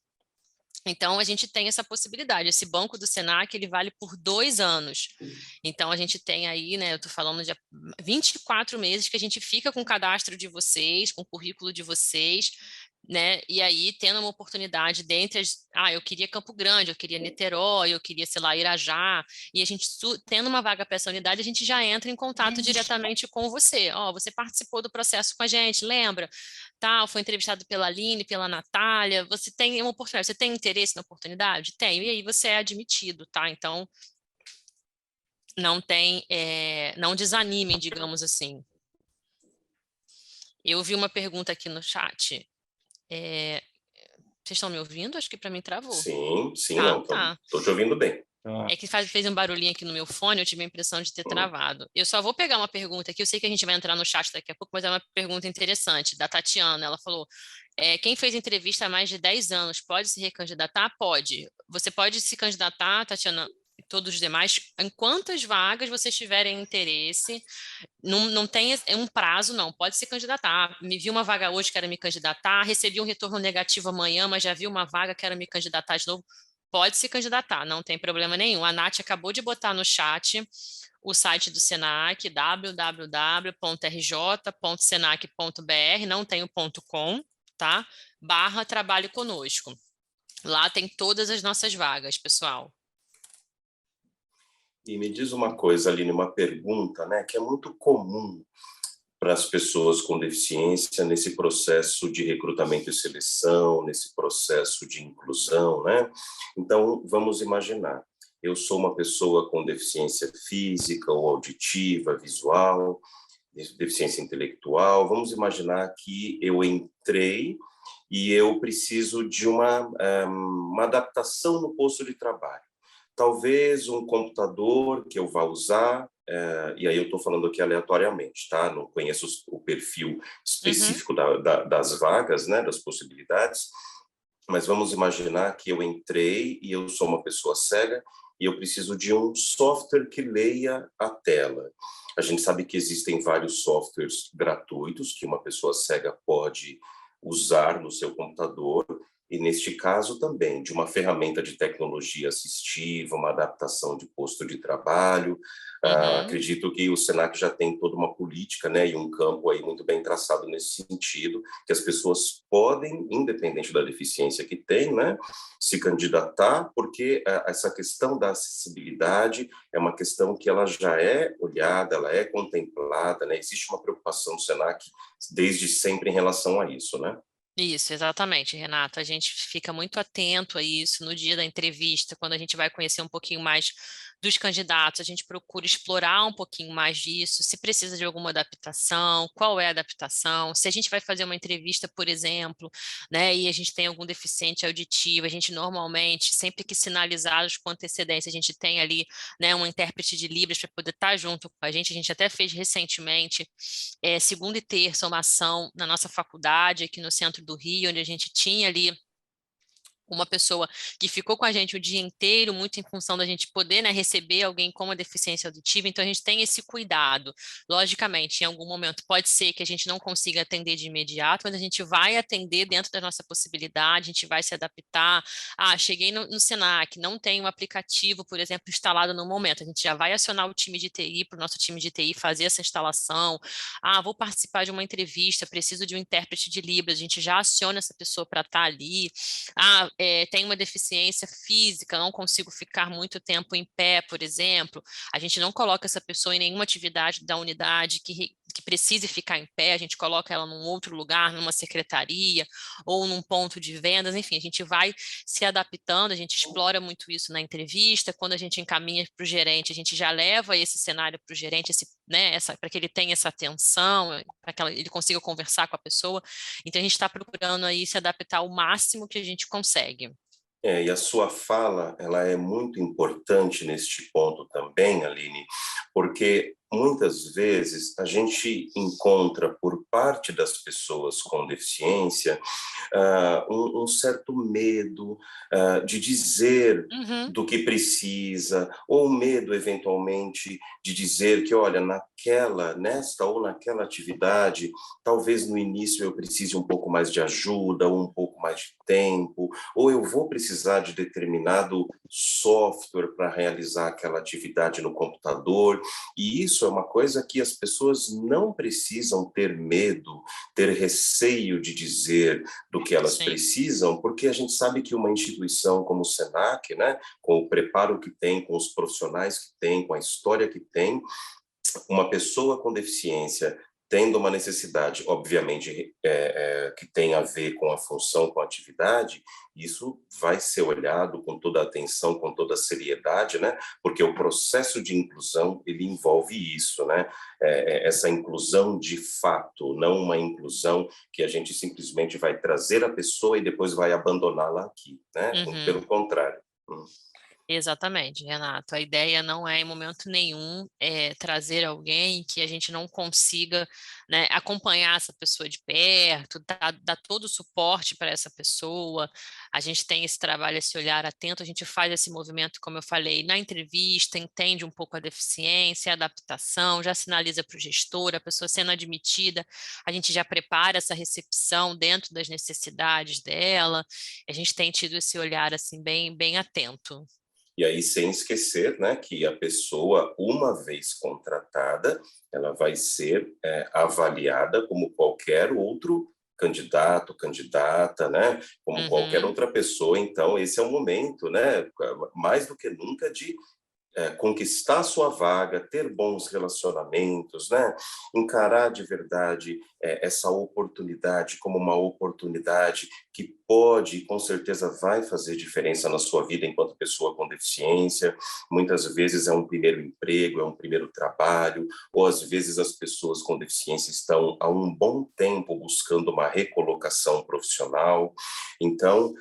Então, a gente tem essa possibilidade. Esse banco do Senac, ele vale por 2 anos. Então, a gente tem aí, né, eu estou falando de 24 meses que a gente fica com o cadastro de vocês, com o currículo de vocês, né, e aí tendo uma oportunidade dentre eu queria Campo Grande, eu queria Niterói, eu queria, sei lá, Irajá, e a gente, tendo uma vaga para essa unidade, a gente já entra em contato diretamente com você. Você participou do processo com a gente, lembra? Tal, foi entrevistado pela Aline, pela Natália, você tem uma oportunidade, você tem interesse na oportunidade? Tenho, e aí você é admitido, tá? Então, não desanimem, digamos assim. Eu vi uma pergunta aqui no chat. Vocês estão me ouvindo? Acho que para mim travou. Sim, Tá, não, tá. estou te ouvindo bem. É que fez um barulhinho aqui no meu fone, eu tive a impressão de ter travado. Eu só vou pegar uma pergunta aqui, eu sei que a gente vai entrar no chat daqui a pouco, mas é uma pergunta interessante, da Tatiana. Ela falou, quem fez entrevista há mais de 10 anos pode se recandidatar? Pode. Você pode se candidatar, Tatiana, e todos os demais, em quantas vagas vocês tiverem interesse. Não tem um prazo, não. Pode se candidatar. Me vi uma vaga hoje, quero me candidatar. Recebi um retorno negativo amanhã, mas já vi uma vaga, quero me candidatar de novo. Pode se candidatar, não tem problema nenhum. A Nath acabou de botar no chat o site do Senac, www.rj.senac.br, não tem o .com, tá? /trabalhe conosco. Lá tem todas as nossas vagas, pessoal. E me diz uma coisa, Aline, uma pergunta, né, que é muito comum para as pessoas com deficiência nesse processo de recrutamento e seleção, nesse processo de inclusão, né? Então, vamos imaginar, eu sou uma pessoa com deficiência física ou auditiva, visual, deficiência intelectual, vamos imaginar que eu entrei e eu preciso de uma adaptação no posto de trabalho. Talvez um computador que eu vá usar, e aí eu estou falando aqui aleatoriamente, tá? Não conheço o perfil específico das vagas, né, das possibilidades, mas vamos imaginar que eu entrei e eu sou uma pessoa cega e eu preciso de um software que leia a tela. A gente sabe que existem vários softwares gratuitos que uma pessoa cega pode usar no seu computador, e neste caso também de uma ferramenta de tecnologia assistiva, uma adaptação de posto de trabalho. Acredito que o Senac já tem toda uma política, né, e um campo aí muito bem traçado nesse sentido, que as pessoas podem, independente da deficiência que tem, né, se candidatar, porque essa questão da acessibilidade é uma questão que ela já é olhada, ela é contemplada, né, existe uma preocupação do Senac desde sempre em relação a isso, né? Isso, exatamente, Renato. A gente fica muito atento a isso no dia da entrevista, quando a gente vai conhecer um pouquinho mais dos candidatos, a gente procura explorar um pouquinho mais disso, se precisa de alguma adaptação, qual é a adaptação, se a gente vai fazer uma entrevista, por exemplo, né, e a gente tem algum deficiente auditivo, a gente normalmente, sempre que sinalizados com antecedência, a gente tem ali, né, um intérprete de Libras para poder estar junto com a gente até fez recentemente, segunda e terça, uma ação na nossa faculdade, aqui no centro do Rio, onde a gente tinha ali uma pessoa que ficou com a gente o dia inteiro, muito em função da gente poder, né, receber alguém com uma deficiência auditiva, então a gente tem esse cuidado. Logicamente, em algum momento pode ser que a gente não consiga atender de imediato, mas a gente vai atender dentro da nossa possibilidade, a gente vai se adaptar. Cheguei no Senac, não tem um aplicativo, por exemplo, instalado no momento, a gente já vai acionar o time de TI, para o nosso time de TI fazer essa instalação. Vou participar de uma entrevista, preciso de um intérprete de Libras, a gente já aciona essa pessoa para estar ali. Tenho uma deficiência física, não consigo ficar muito tempo em pé, por exemplo, a gente não coloca essa pessoa em nenhuma atividade da unidade que precise ficar em pé, a gente coloca ela num outro lugar, numa secretaria ou num ponto de vendas, enfim, a gente vai se adaptando, a gente explora muito isso na entrevista, quando a gente encaminha para o gerente, a gente já leva esse cenário para o gerente, né, para que ele tenha essa atenção, para que ele consiga conversar com a pessoa, então a gente está procurando aí se adaptar ao máximo que a gente consegue. E a sua fala, ela é muito importante neste ponto também, Aline, porque muitas vezes a gente encontra por parte das pessoas com deficiência um certo medo de dizer do que precisa, ou medo, eventualmente, de dizer que, olha, nesta ou naquela atividade, talvez no início eu precise um pouco mais de ajuda, ou um pouco mais de tempo, ou eu vou precisar de determinado software para realizar aquela atividade no computador, e isso é uma coisa que as pessoas não precisam ter medo, ter receio de dizer do que elas precisam, porque a gente sabe que uma instituição como o Senac, né, com o preparo que tem, com os profissionais que tem, com a história que tem, uma pessoa com deficiência tendo uma necessidade, obviamente, que tem a ver com a função, com a atividade, isso vai ser olhado com toda a atenção, com toda a seriedade, né? Porque o processo de inclusão, ele envolve isso, né? Essa inclusão de fato, não uma inclusão que a gente simplesmente vai trazer a pessoa e depois vai abandoná-la aqui, né? Pelo contrário. Exatamente, Renato. A ideia não é, em momento nenhum, trazer alguém que a gente não consiga, né, acompanhar essa pessoa de perto, dar todo o suporte para essa pessoa. A gente tem esse trabalho, esse olhar atento, a gente faz esse movimento, como eu falei, na entrevista, entende um pouco a deficiência, a adaptação, já sinaliza para o gestor, a pessoa sendo admitida, a gente já prepara essa recepção dentro das necessidades dela. A gente tem tido esse olhar assim bem, bem atento. E aí, sem esquecer, né, que a pessoa, uma vez contratada, ela vai ser avaliada como qualquer outro candidato, candidata, né, como qualquer outra pessoa. Então, esse é o momento, né, mais do que nunca, de conquistar sua vaga, ter bons relacionamentos, né? Encarar de verdade essa oportunidade como uma oportunidade que pode e com certeza vai fazer diferença na sua vida enquanto pessoa com deficiência. Muitas vezes é um primeiro emprego, é um primeiro trabalho, ou às vezes as pessoas com deficiência estão há um bom tempo buscando uma recolocação profissional. Então,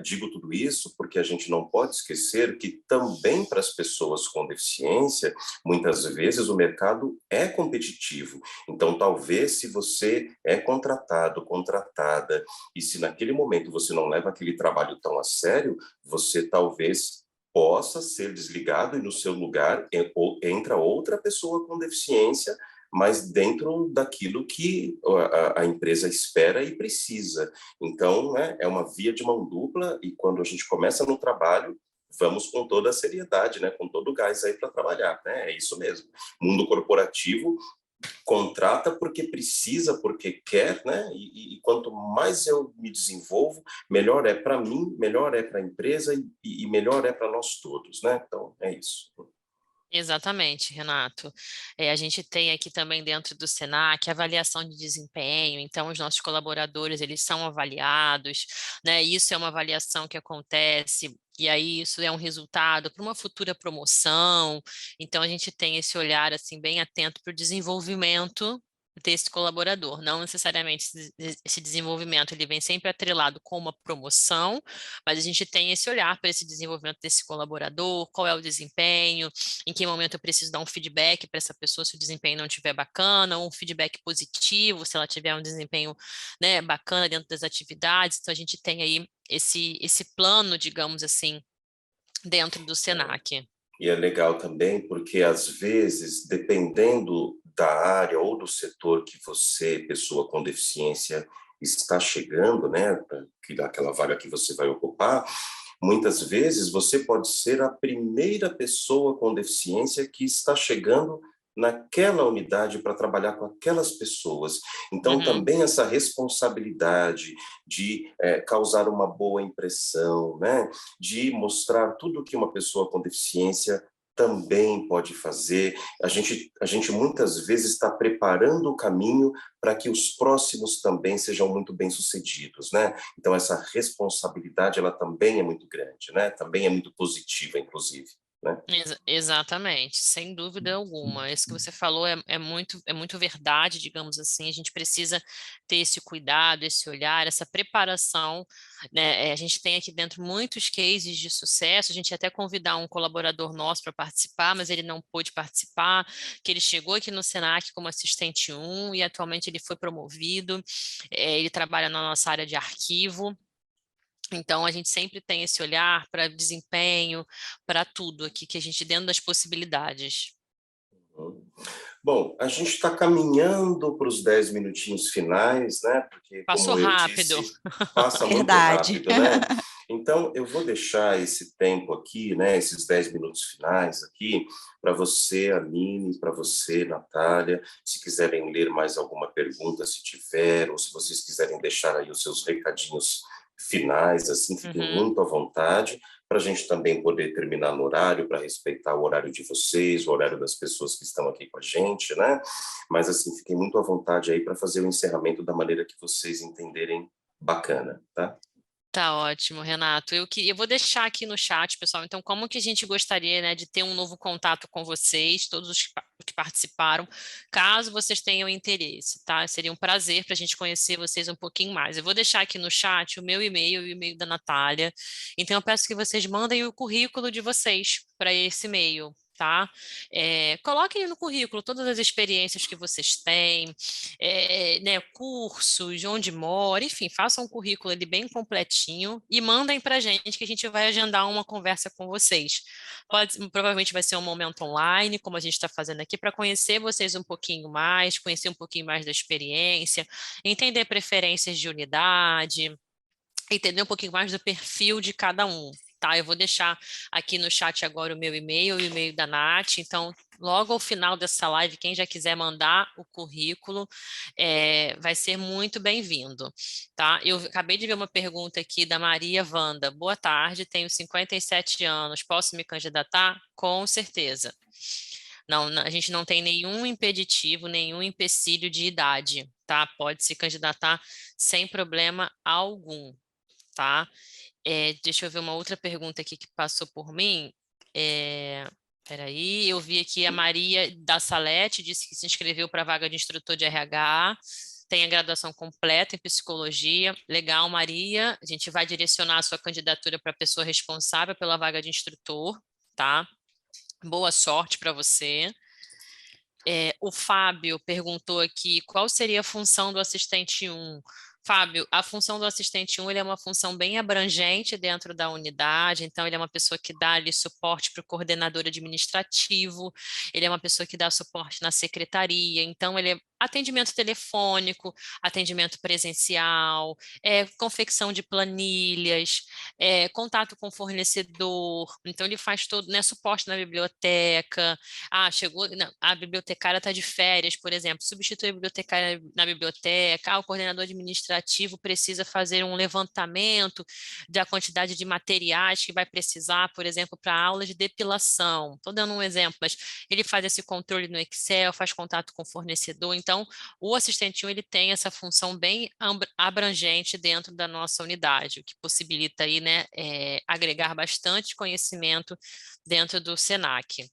digo tudo isso porque a gente não pode esquecer que também para as pessoas com deficiência, muitas vezes o mercado é competitivo. Então, talvez se você é contratado, contratada, e se naquele momento você não leva aquele trabalho tão a sério, você talvez possa ser desligado e no seu lugar entra outra pessoa com deficiência, mas dentro daquilo que a empresa espera e precisa. Então, né, é uma via de mão dupla, e quando a gente começa no trabalho, vamos com toda a seriedade, né, com todo o gás aí para trabalhar, né? É isso mesmo. Mundo corporativo contrata porque precisa, porque quer, né? E quanto mais eu me desenvolvo, melhor é para mim, melhor é para a empresa e melhor é para nós todos, né? Então, é isso. Exatamente, Renato. A gente tem aqui também dentro do Senac avaliação de desempenho, então os nossos colaboradores, eles são avaliados, né? Isso é uma avaliação que acontece, e aí isso é um resultado para uma futura promoção, então a gente tem esse olhar, assim, bem atento para o desenvolvimento desse colaborador, não necessariamente esse desenvolvimento, ele vem sempre atrelado com uma promoção, mas a gente tem esse olhar para esse desenvolvimento desse colaborador, qual é o desempenho, em que momento eu preciso dar um feedback para essa pessoa se o desempenho não estiver bacana, ou um feedback positivo se ela tiver um desempenho, né, bacana dentro das atividades. Então a gente tem aí esse plano, digamos assim, dentro do Senac. E é legal também porque, às vezes, dependendo da área ou do setor que você, pessoa com deficiência, está chegando, né, aquela vaga que você vai ocupar, muitas vezes você pode ser a primeira pessoa com deficiência que está chegando naquela unidade para trabalhar com aquelas pessoas. Então, Uhum. também essa responsabilidade de causar uma boa impressão, né? De mostrar tudo que uma pessoa com deficiência também pode fazer. A gente muitas vezes está preparando o caminho para que os próximos também sejam muito bem-sucedidos, né? Então, essa responsabilidade, ela também é muito grande, né? Também é muito positiva, inclusive, né? Exatamente, sem dúvida alguma. Isso que você falou é muito verdade, digamos assim. A gente precisa ter esse cuidado, esse olhar, essa preparação, né? A gente tem aqui dentro muitos cases de sucesso. A gente ia até convidar um colaborador nosso para participar, mas ele não pôde participar, que ele chegou aqui no Senac como assistente 1 e atualmente ele foi promovido. Ele trabalha na nossa área de arquivo. Então, a gente sempre tem esse olhar para desempenho, para tudo aqui que a gente, dentro das possibilidades. Bom, a gente está caminhando para os 10 minutinhos finais, né? Porque, Passou como eu rápido. disse, passa muito Verdade. rápido, né? Então, eu vou deixar esse tempo aqui, né? Esses 10 minutos finais aqui, para você, Aline, para você, Natália. Se quiserem ler mais alguma pergunta, se tiver, ou se vocês quiserem deixar aí os seus recadinhos finais, assim, fiquem Uhum. muito à vontade, para a gente também poder terminar no horário, para respeitar o horário de vocês, o horário das pessoas que estão aqui com a gente, né? Mas, assim, fiquem muito à vontade aí para fazer o encerramento da maneira que vocês entenderem bacana, tá? Tá ótimo, Renato. Eu vou deixar aqui no chat, pessoal. Então, como que a gente gostaria, né, de ter um novo contato com vocês, todos os que participaram, caso vocês tenham interesse, tá? Seria um prazer para a gente conhecer vocês um pouquinho mais. Eu vou deixar aqui no chat o meu e-mail e o e-mail da Natália. Então, eu peço que vocês mandem o currículo de vocês para esse e-mail. Tá? Coloquem no currículo todas as experiências que vocês têm, né, cursos, onde mora, enfim, façam um currículo ali bem completinho e mandem para a gente que a gente vai agendar uma conversa com vocês. Provavelmente vai ser um momento online, como a gente está fazendo aqui, para conhecer vocês um pouquinho mais, conhecer um pouquinho mais da experiência, entender preferências de unidade, entender um pouquinho mais do perfil de cada um. Tá, eu vou deixar aqui no chat agora o meu e-mail e o e-mail da Nath, então logo ao final dessa live, quem já quiser mandar o currículo, vai ser muito bem-vindo, tá? Eu acabei de ver uma pergunta aqui da Maria Wanda. Boa tarde, tenho 57 anos, posso me candidatar? Com certeza. Não, a gente não tem nenhum impeditivo, nenhum empecilho de idade, tá? Pode se candidatar sem problema algum, tá? Deixa eu ver uma outra pergunta aqui que passou por mim. Peraí, eu vi aqui a Maria da Salete, disse que se inscreveu para a vaga de instrutor de RH, tem a graduação completa em psicologia. Legal, Maria. A gente vai direcionar a sua candidatura para a pessoa responsável pela vaga de instrutor, tá? Boa sorte para você. O Fábio perguntou aqui qual seria a função do assistente 1. Fábio, a função do assistente 1 ele é uma função bem abrangente dentro da unidade, então ele é uma pessoa que dá ali suporte para o coordenador administrativo, ele é uma pessoa que dá suporte na secretaria, então ele é atendimento telefônico, atendimento presencial, confecção de planilhas, contato com o fornecedor, então ele faz todo, né, suporte na biblioteca. Chegou, não, a bibliotecária está de férias, por exemplo, substitui a bibliotecária na biblioteca, o coordenador administrativo precisa fazer um levantamento da quantidade de materiais que vai precisar, por exemplo, para aula de depilação. Estou dando um exemplo, mas ele faz esse controle no Excel, faz contato com o fornecedor, então o assistente 1 ele tem essa função bem abrangente dentro da nossa unidade, o que possibilita aí, né, agregar bastante conhecimento dentro do Senac.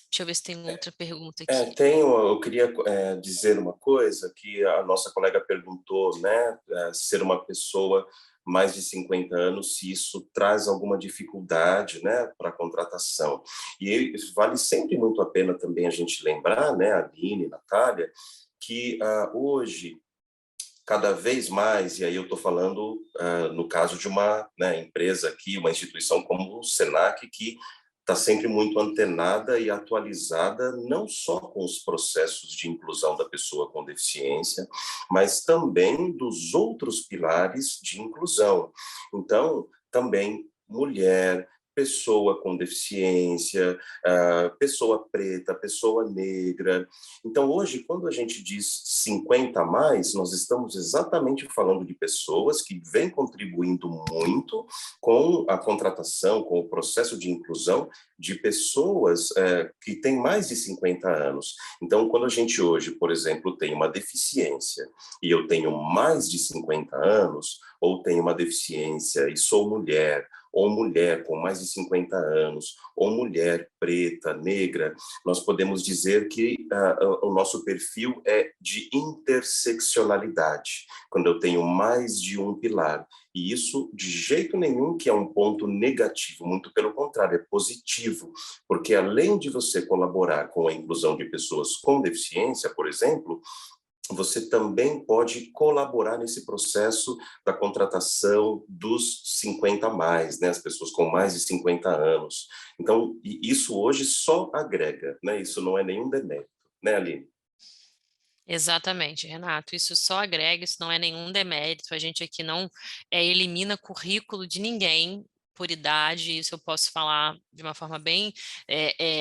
Deixa eu ver se tem outra pergunta aqui. Eu queria dizer uma coisa que a nossa colega perguntou, né, ser uma pessoa mais de 50 anos, se isso traz alguma dificuldade, né, para a contratação. E vale sempre muito a pena também a gente lembrar, né, Aline, Natália, que hoje cada vez mais, e aí eu estou falando no caso de uma, né, empresa aqui, uma instituição como o Senac, que está sempre muito antenada e atualizada, não só com os processos de inclusão da pessoa com deficiência, mas também dos outros pilares de inclusão. Então, também mulher, pessoa com deficiência, pessoa preta, pessoa negra. Então, hoje, quando a gente diz 50 a mais, nós estamos exatamente falando de pessoas que vêm contribuindo muito com a contratação, com o processo de inclusão de pessoas que têm mais de 50 anos. Então, quando a gente hoje, por exemplo, tem uma deficiência e eu tenho mais de 50 anos, ou tenho uma deficiência e sou mulher, ou mulher com mais de 50 anos, ou mulher preta, negra, nós podemos dizer que o nosso perfil é de interseccionalidade, quando eu tenho mais de um pilar. E isso, de jeito nenhum, que é um ponto negativo, muito pelo contrário, é positivo, porque além de você colaborar com a inclusão de pessoas com deficiência, por exemplo, você também pode colaborar nesse processo da contratação dos 50 a mais, né, as pessoas com mais de 50 anos. Então, isso hoje só agrega, né, isso não é nenhum demérito, né, Aline? Exatamente, Renato, isso só agrega, isso não é nenhum demérito, a gente aqui não elimina currículo de ninguém por idade, isso eu posso falar de uma forma bem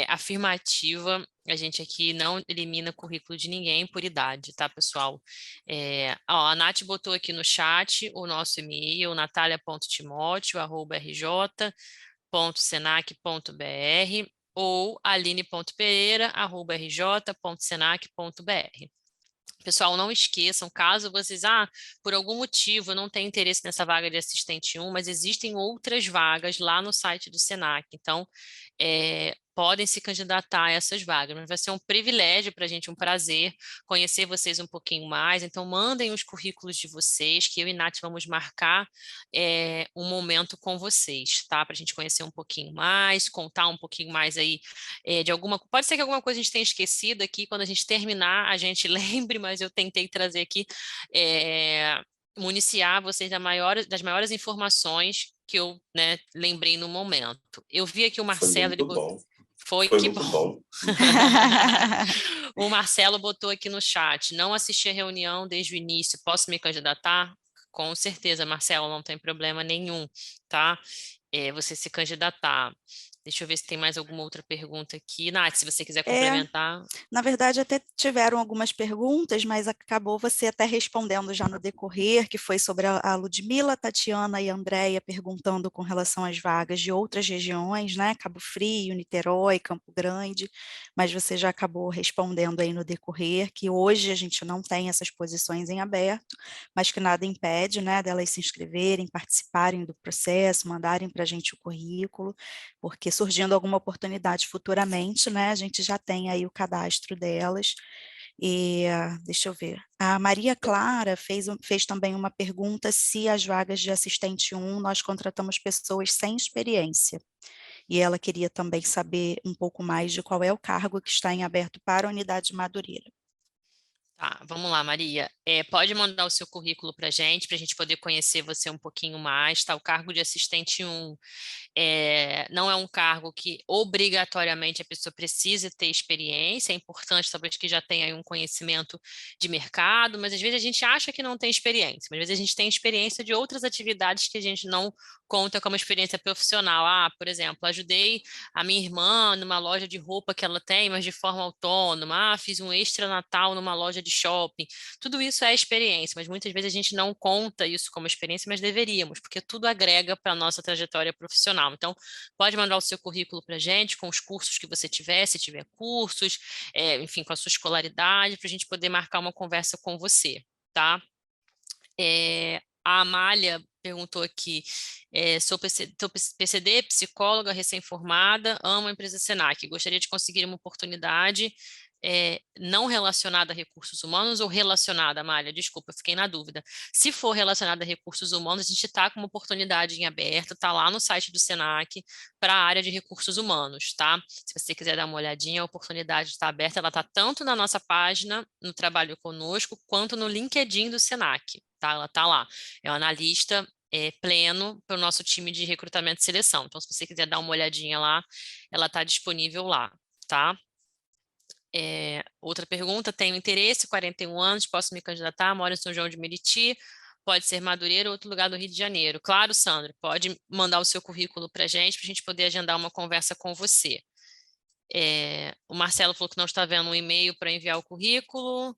afirmativa, a gente aqui não elimina currículo de ninguém por idade, tá, pessoal? A Nath botou aqui no chat o nosso e-mail, natalia.timoteo@rj.senac.br ou aline.pereira@rj.senac.br. Pessoal, não esqueçam, caso vocês, por algum motivo, não tenham interesse nessa vaga de assistente 1, mas existem outras vagas lá no site do Senac, então podem se candidatar a essas vagas, mas vai ser um privilégio para a gente, um prazer conhecer vocês um pouquinho mais, então mandem os currículos de vocês, que eu e Nath vamos marcar um momento com vocês, tá? Para a gente conhecer um pouquinho mais, contar um pouquinho mais aí pode ser que alguma coisa a gente tenha esquecido aqui, quando a gente terminar, a gente lembre, mas eu tentei trazer aqui, municiar vocês das maiores informações que eu, né, lembrei no momento. Eu vi aqui o Foi Marcelo, ele muito botou... bom. Foi, Foi que muito bom. bom. O Marcelo botou aqui no chat, não assisti a reunião desde o início, posso me candidatar? Com certeza, Marcelo, não tem problema nenhum, tá? Você se candidatar. Deixa eu ver se tem mais alguma outra pergunta aqui. Nath, se você quiser complementar. Na verdade, até tiveram algumas perguntas, mas acabou você até respondendo já no decorrer, que foi sobre a Ludmila, Tatiana e a Andréia perguntando com relação às vagas de outras regiões, né? Cabo Frio, Niterói, Campo Grande, mas você já acabou respondendo aí no decorrer, que hoje a gente não tem essas posições em aberto, mas que nada impede, né, delas se inscreverem, participarem do processo, mandarem para a gente o currículo, porque surgindo alguma oportunidade futuramente, né, a gente já tem aí o cadastro delas. E deixa eu ver, a Maria Clara fez também uma pergunta se as vagas de assistente 1 nós contratamos pessoas sem experiência. E ela queria também saber um pouco mais de qual é o cargo que está em aberto para a unidade de Madureira. Tá, vamos lá, Maria. Pode mandar o seu currículo para a gente poder conhecer você um pouquinho mais, tá? O cargo de assistente 1 não é um cargo que obrigatoriamente a pessoa precisa ter experiência, é importante talvez que já tenha aí um conhecimento de mercado, mas às vezes a gente acha que não tem experiência, mas às vezes a gente tem experiência de outras atividades que a gente não conta como experiência profissional. Por exemplo, ajudei a minha irmã numa loja de roupa que ela tem, mas de forma autônoma, fiz um extra Natal numa loja de shopping. Tudo isso é experiência, mas muitas vezes a gente não conta isso como experiência, mas deveríamos, porque tudo agrega para a nossa trajetória profissional. Então, pode mandar o seu currículo para a gente, com os cursos que você tiver, se tiver cursos, enfim, com a sua escolaridade, para a gente poder marcar uma conversa com você, tá? A Amália perguntou aqui, sou PCD, psicóloga recém-formada, amo a empresa Senac, gostaria de conseguir uma oportunidade não relacionada a recursos humanos ou relacionada, Amália? Desculpa, fiquei na dúvida. Se for relacionada a recursos humanos, a gente está com uma oportunidade em aberto, está lá no site do Senac para a área de recursos humanos, tá? Se você quiser dar uma olhadinha, a oportunidade está aberta, ela está tanto na nossa página, no Trabalho Conosco, quanto no LinkedIn do Senac, tá? Ela está lá. É um analista pleno para o nosso time de recrutamento e seleção. Então, se você quiser dar uma olhadinha lá, ela está disponível lá, tá? Outra pergunta, tenho interesse, 41 anos, posso me candidatar, moro em São João de Meriti, pode ser Madureira ou outro lugar do Rio de Janeiro. Claro, Sandra, pode mandar o seu currículo para a gente poder agendar uma conversa com você. O Marcelo falou que não está vendo um e-mail para enviar o currículo.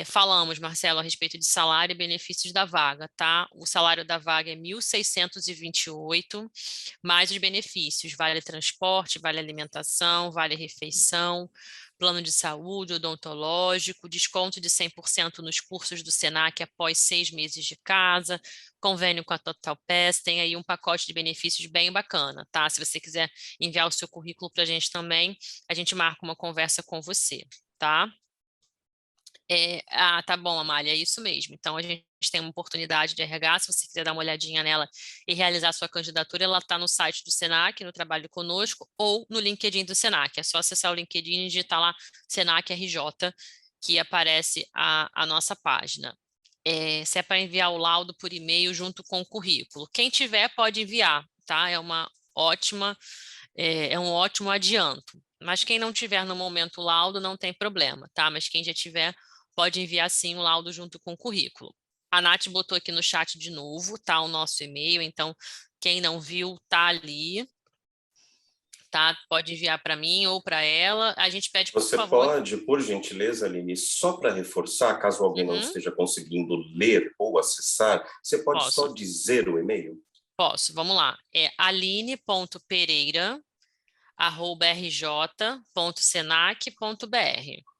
Falamos, Marcelo, a respeito de salário e benefícios da vaga, tá? O salário da vaga é 1.628, mais os benefícios, vale transporte, vale alimentação, vale refeição, plano de saúde, odontológico, desconto de 100% nos cursos do Senac após 6 meses de casa, convênio com a Total Pass, tem aí um pacote de benefícios bem bacana, tá? Se você quiser enviar o seu currículo para a gente também, a gente marca uma conversa com você, tá? Tá bom, Amália, é isso mesmo. Então, a gente tem uma oportunidade de RH, se você quiser dar uma olhadinha nela e realizar sua candidatura, ela está no site do Senac, no Trabalho Conosco, ou no LinkedIn do Senac. É só acessar o LinkedIn e digitar lá Senac RJ, que aparece a nossa página. Se é para enviar o laudo por e-mail junto com o currículo. Quem tiver pode enviar, tá? É um ótimo adianto. Mas quem não tiver no momento o laudo não tem problema, tá? Mas quem já tiver pode enviar sim o laudo junto com o currículo. A Nath botou aqui no chat de novo, tá? O nosso e-mail, então quem não viu tá ali, tá? Pode enviar para mim ou para ela. A gente pede, por Você favor. pode, por gentileza, Aline, só para reforçar, caso alguém não esteja conseguindo ler ou acessar, você pode só dizer o e-mail? Posso, vamos lá. É aline.pereira@rj.senac.br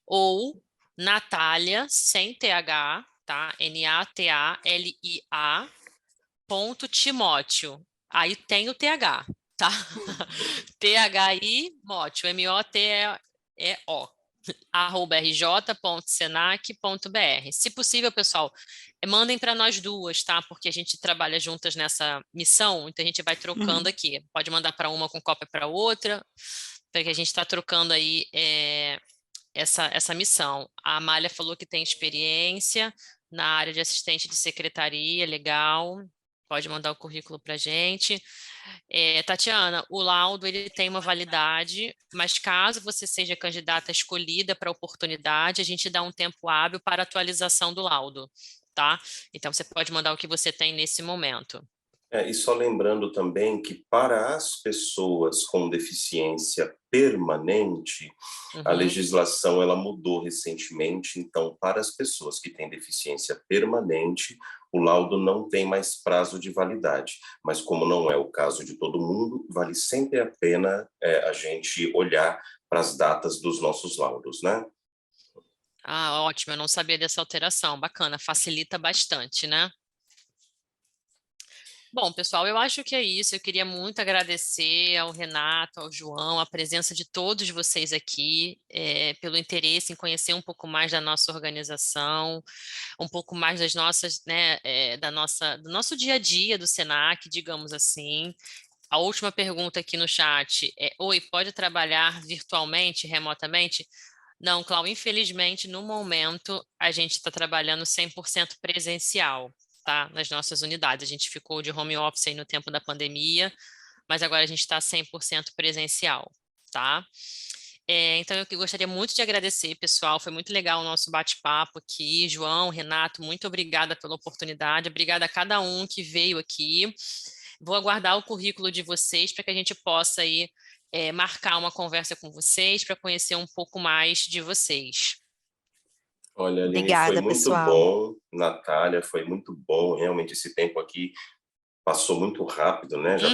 ou Natália, sem TH, tá? Natalia, Timóteo. Aí tem o TH, tá? THI, Móteo, MOTEO, @rj.senac.br. Se possível, pessoal, mandem para nós duas, tá? Porque a gente trabalha juntas nessa missão, então a gente vai trocando aqui. Pode mandar para uma com cópia para outra, porque a gente está trocando aí essa missão. A Amália falou que tem experiência na área de assistente de secretaria, legal. Pode mandar o currículo para a gente. Tatiana, o laudo ele tem uma validade, mas caso você seja candidata escolhida para a oportunidade, a gente dá um tempo hábil para atualização do laudo, tá? Então, você pode mandar o que você tem nesse momento. E só lembrando também que para as pessoas com deficiência permanente, a legislação ela mudou recentemente, então para as pessoas que têm deficiência permanente, o laudo não tem mais prazo de validade, mas como não é o caso de todo mundo, vale sempre a pena a gente olhar para as datas dos nossos laudos, né? Ah, ótimo, eu não sabia dessa alteração, bacana, facilita bastante, né? Bom, pessoal, eu acho que é isso. Eu queria muito agradecer ao Renato, ao João, a presença de todos vocês aqui, pelo interesse em conhecer um pouco mais da nossa organização, um pouco mais das nossas, né, do nosso dia a dia do Senac, digamos assim. A última pergunta aqui no chat é: oi, pode trabalhar virtualmente, remotamente? Não, Cláudio, infelizmente, no momento, a gente está trabalhando 100% presencial, tá? Nas nossas unidades. A gente ficou de home office aí no tempo da pandemia, mas agora a gente está 100% presencial, tá? Então, eu gostaria muito de agradecer, pessoal. Foi muito legal o nosso bate-papo aqui. João, Renato, muito obrigada pela oportunidade. Obrigada a cada um que veio aqui. Vou aguardar o currículo de vocês para que a gente possa aí marcar uma conversa com vocês para conhecer um pouco mais de vocês. Olha, Aline, Obrigada, foi muito pessoal. bom. Natália, foi muito bom. Realmente, esse tempo aqui passou muito rápido, né? Já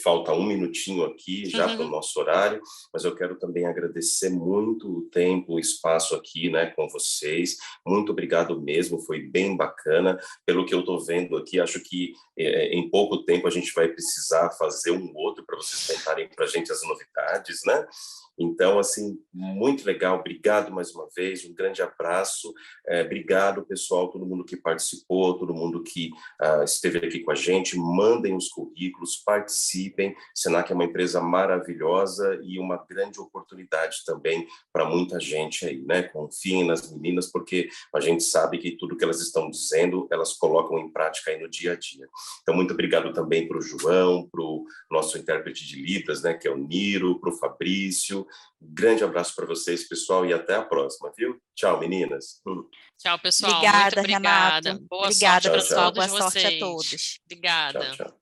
falta um minutinho aqui já para o nosso horário, mas eu quero também agradecer muito o tempo, o espaço aqui, né, com vocês. Muito obrigado mesmo, foi bem bacana. Pelo que eu estou vendo aqui, acho que em pouco tempo a gente vai precisar fazer um outro para vocês contarem para a gente as novidades, né? Então, assim, muito legal, obrigado mais uma vez, um grande abraço, obrigado, pessoal, todo mundo que participou, todo mundo que esteve aqui com a gente, mandem os currículos, participem, Senac é uma empresa maravilhosa e uma grande oportunidade também para muita gente aí, né? Confiem nas meninas, porque a gente sabe que tudo que elas estão dizendo, elas colocam em prática aí no dia a dia. Então, muito obrigado também para o João, para o nosso intérprete de Libras, né, que é o Niro, para o Fabrício. Um grande abraço para vocês, pessoal, e até a próxima, viu? Tchau, meninas. Tchau, pessoal. Muito Obrigada, obrigada. Renato. Boa Obrigada, sorte para Tchau, pessoal. tchau. todos Boa sorte a vocês. todos. Tchau, Obrigada. tchau.